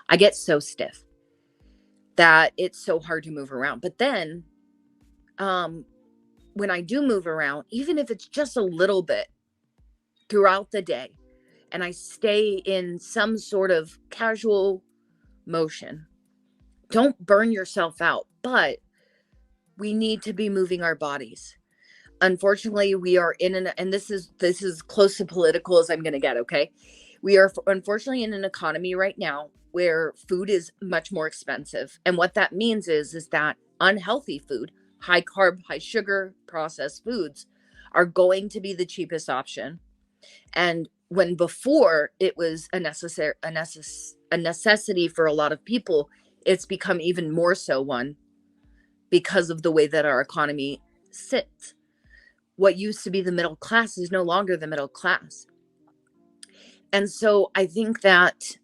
I get so stiff that it's so hard to move around. But then when I do move around, even if it's just a little bit throughout the day, and I stay in some sort of casual motion, don't burn yourself out. But we need to be moving our bodies. Unfortunately, we are and this is close to political as I'm going to get. Okay. We are unfortunately in an economy right now where food is much more expensive. And what that means is that unhealthy food, high carb, high sugar, processed foods are going to be the cheapest option. And when before it was a necessity for a lot of people, it's become even more so one, because of the way that our economy sits. What used to be the middle class is no longer the middle class. And so I think that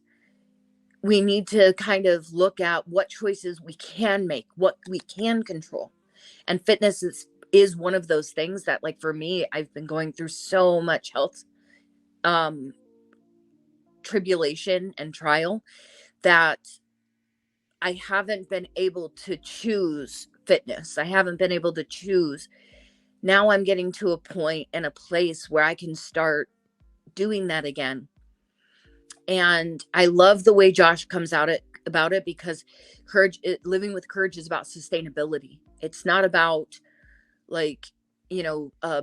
we need to kind of look at what choices we can make, what we can control. And fitness is one of those things that, like, for me, I've been going through so much health tribulation and trial that I haven't been able to choose fitness. I haven't been able to choose. Now I'm getting to a point and a place where I can start doing that again. And I love the way Josh comes out about it, because living with courage is about sustainability. It's not about like,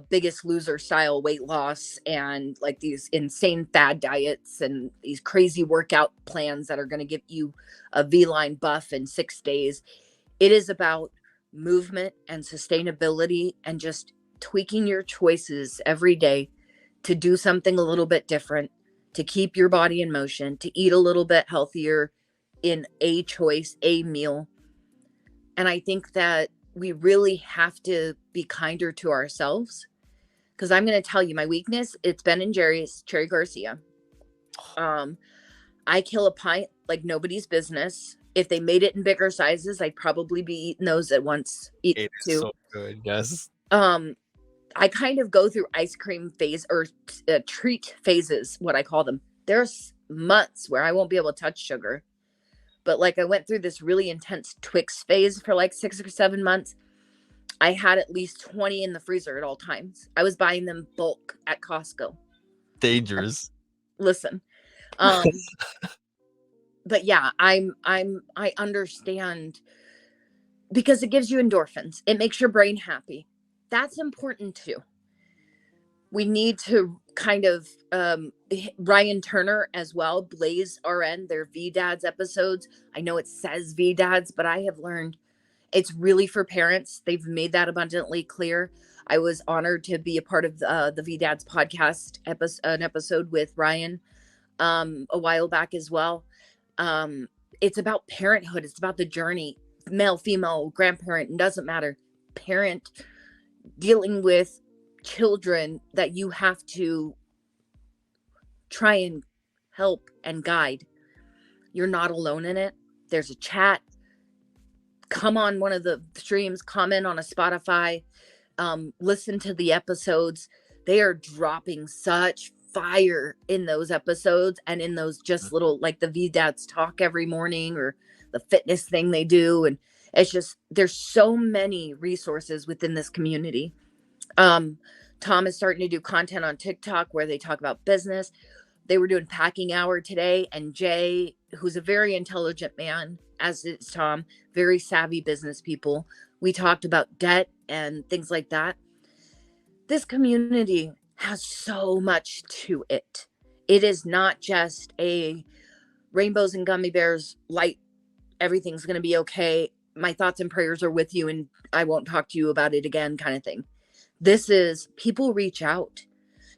Biggest Loser style weight loss and like these insane fad diets and these crazy workout plans that are going to give you a V-line buff in 6 days. It is about movement and sustainability and just tweaking your choices every day to do something a little bit different, to keep your body in motion, to eat a little bit healthier in a choice, a meal. And I think that we really have to be kinder to ourselves, because I'm going to tell you my weakness. It's Ben and Jerry's Cherry Garcia. I kill a pint like nobody's business. If they made it in bigger sizes, I'd probably be eating those at once. It is so good. Yes. I kind of go through ice cream phase or treat phases, what I call them. There's months where I won't be able to touch sugar. But like I went through this really intense Twix phase for like 6 or 7 months. I had at least 20 in the freezer at all times. I was buying them bulk at Costco. Dangerous. Listen. But yeah, I understand, because it gives you endorphins. It makes your brain happy. That's important too. We need to kind of Ryan Turner as well, Blaze RN, their VDads episodes. I know it says VDads, but I have learned it's really for parents. They've made that abundantly clear. I was honored to be a part of the VDads podcast episode with Ryan a while back as well. It's about parenthood. It's about the journey. male, female, grandparent, it doesn't matter, parent, dealing with children that you have to try and help and guide. You're not alone in it. There's a chat. Come on one of the streams, comment on a Spotify, listen to the episodes. They are dropping such fire in those episodes and in those just little, like the V Dads talk every morning or the fitness thing they do. And it's just, there's so many resources within this community. Tom is starting to do content on TikTok where they talk about business. They were doing packing hour today, and Jay, who's a very intelligent man, as is Tom, very savvy business people. We talked about debt and things like that. This community has so much to it. It is not just a rainbows and gummy bears, light, everything's going to be okay. My thoughts and prayers are with you, and I won't talk to you about it again kind of thing. This is, people reach out.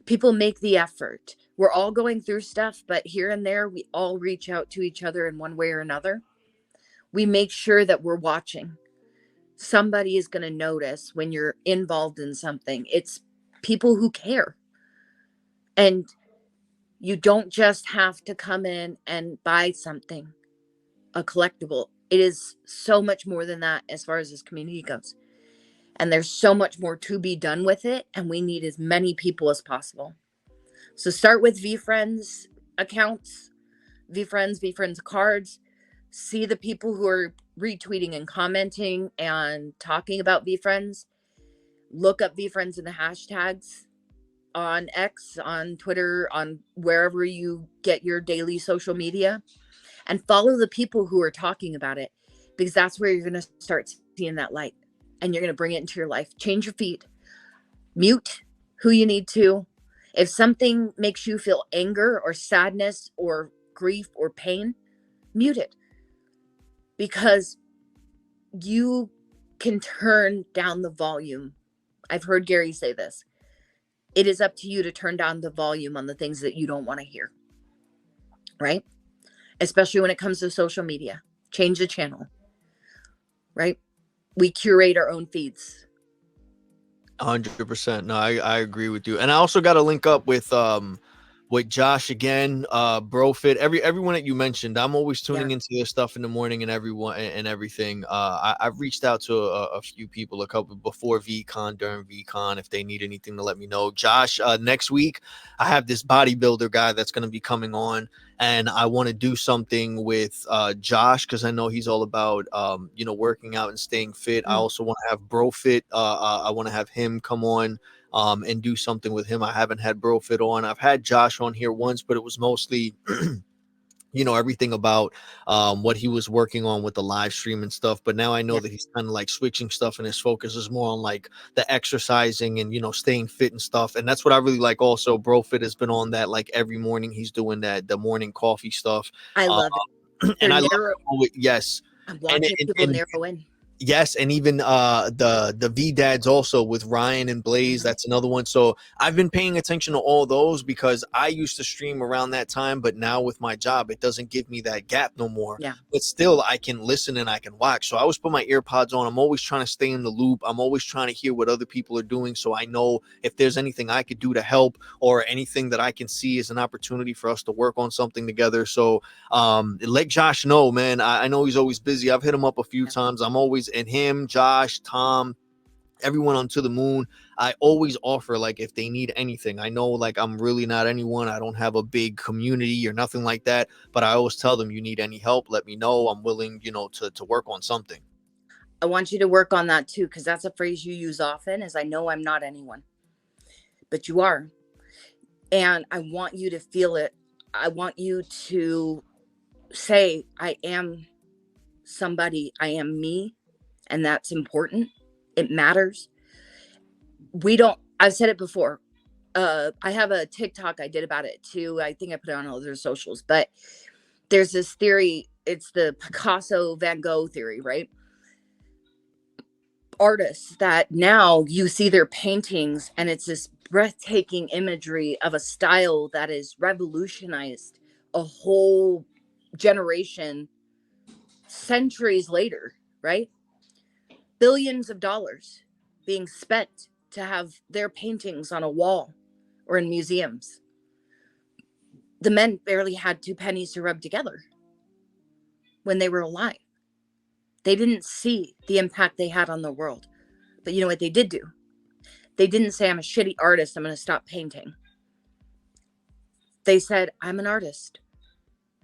People make the effort. We're all going through stuff, but here and there, we all reach out to each other in one way or another. We make sure that we're watching. Somebody is going to notice when you're involved in something. It's people who care. And you don't just have to come in and buy something, a collectible. It is so much more than that as far as this community goes. And there's so much more to be done with it. And we need as many people as possible. So start with VeeFriends accounts, VeeFriends cards. See the people who are retweeting and commenting and talking about VeeFriends. Look up VeeFriends in the hashtags on X, on Twitter, on wherever you get your daily social media. And follow the people who are talking about it, because that's where you're going to start seeing that light. And you're going to bring it into your life. Change your feed. Mute who you need to. If something makes you feel anger or sadness or grief or pain, mute it. Because you can turn down the volume. I've heard Gary say this. It is up to you to turn down the volume on the things that you don't want to hear. Right? Especially when it comes to social media. Change the channel. Right? We curate our own feeds. 100%. No, I agree with you. And I also got to link up with Josh again, Brofit, everyone that you mentioned. I'm always tuning into their stuff in the morning and everyone and everything. I've reached out to a few people, a couple before VeeCon, during VeeCon, if they need anything to let me know. Josh, next week I have this bodybuilder guy that's going to be coming on, and I want to do something with Josh, because I know he's all about working out and staying fit. I also want to have Brofit. I want to have him come on and do something with him. I haven't had Brofit on. I've had Josh on here once, but it was mostly everything about what he was working on with the live stream and stuff. But now I know that he's kind of like switching stuff, and his focus is more on like the exercising and staying fit and stuff. And that's what I really like. Also, Brofit has been on that, like every morning he's doing that, the morning coffee stuff. I love it. And I love it. Yes. I'm watching people narrow in. Yes, and even the V Dads also with Ryan and Blaze. That's another one. So I've been paying attention to all those, because I used to stream around that time, but now with my job, it doesn't give me that gap no more. Yeah. But still, I can listen and I can watch. So I always put my earpods on. I'm always trying to stay in the loop. I'm always trying to hear what other people are doing, so I know if there's anything I could do to help, or anything that I can see as an opportunity for us to work on something together. So let Josh know, man. I know he's always busy. I've hit him up a few times. I'm always, and him, Josh, Tom, everyone on To the Moon, I always offer, like, if they need anything. I know, like, I'm really not anyone. I don't have a big community or nothing like that, but I always tell them, you need any help, let me know. I'm willing, to work on something. I want you to work on that too, because that's a phrase you use often, is I know I'm not anyone, but you are. And I want you to feel it. I want you to say, I am somebody, I am me. And that's important. It matters. I've said it before. I have a TikTok I did about it too. I think I put it on all their socials, but there's this theory. It's the Picasso Van Gogh theory, right? Artists that now you see their paintings, and it's this breathtaking imagery of a style that has revolutionized a whole generation centuries later. right? Billions of dollars being spent to have their paintings on a wall or in museums. The men barely had 2 pennies to rub together when they were alive. They didn't see the impact they had on the world. But you know what they did do? They didn't say, I'm a shitty artist, I'm going to stop painting. They said, I'm an artist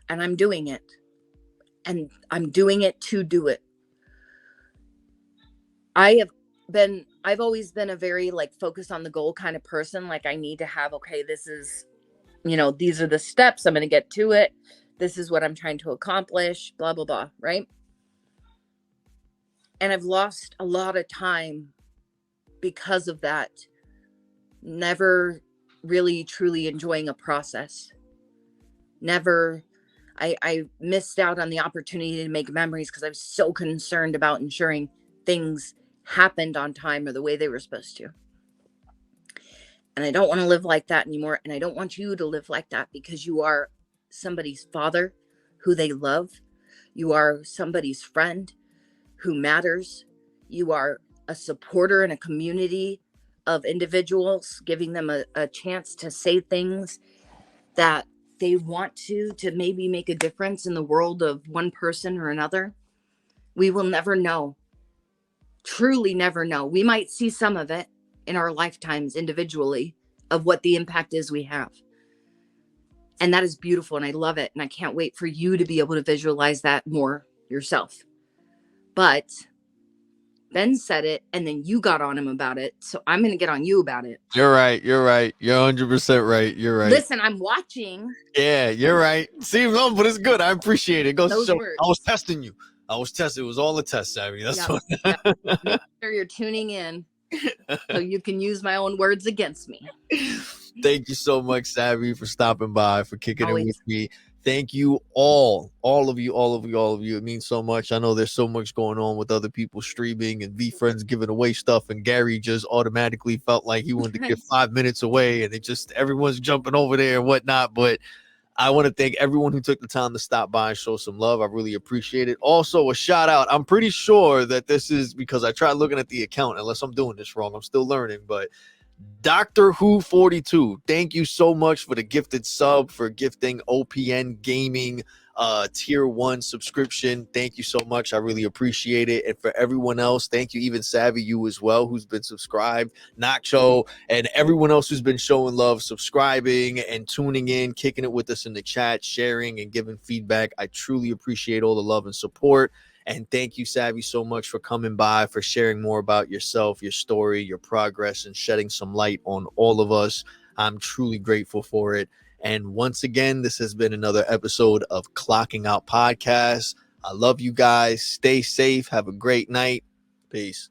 and I'm doing it. And I'm doing it to do it. I've always been a very like focus on the goal kind of person. Like I need to have, okay, this is, these are the steps. I'm going to get to it. This is what I'm trying to accomplish, blah, blah, blah. Right. And I've lost a lot of time because of that. Never really truly enjoying a process. Never. I missed out on the opportunity to make memories because I was so concerned about ensuring things happened on time or the way they were supposed to. And I don't want to live like that anymore. And I don't want you to live like that, because you are somebody's father who they love. You are somebody's friend who matters. You are a supporter in a community of individuals, giving them a chance to say things that they want to maybe make a difference in the world of one person or another. We will never know. Truly never know. We might see some of it in our lifetimes individually of what the impact is we have. And that is beautiful. And I love it. And I can't wait for you to be able to visualize that more yourself. But Ben said it and then you got on him about it. So I'm going to get on you about it. You're right. You're 100% right. You're right. Listen, I'm watching. Yeah, you're right. See, no, but it's good. I appreciate it. Go Those show. words. I was testing you. It was all a test, Savvy. That's Yep, what. yep. Make sure you're tuning in so you can use my own words against me. Thank you so much, Savvy, for stopping by, for kicking Always. it with me. Thank you all of you. It means so much. I know there's so much going on with other people streaming and VeeFriends giving away stuff, and Gary just automatically felt like he wanted to give 5 minutes away, and everyone's jumping over there and whatnot. But I want to thank everyone who took the time to stop by and show some love. I really appreciate it. Also, a shout out. I'm pretty sure that this is because I tried looking at the account, unless I'm doing this wrong. I'm still learning, but Doctor Who 42, thank you so much for the gifted sub, for gifting OPN Gaming tier 1 subscription. Thank you so much. I really appreciate it. And for everyone else, thank you, even Savvy, you as well, who's been subscribed, Nacho, and everyone else who's been showing love, subscribing and tuning in, kicking it with us in the chat, sharing and giving feedback. I truly appreciate all the love and support. And thank you, Savvy, so much for coming by, for sharing more about yourself, your story, your progress, and shedding some light on all of us. I'm truly grateful for it. And once again, this has been another episode of Clocking Out Podcast. I love you guys. Stay safe. Have a great night. Peace.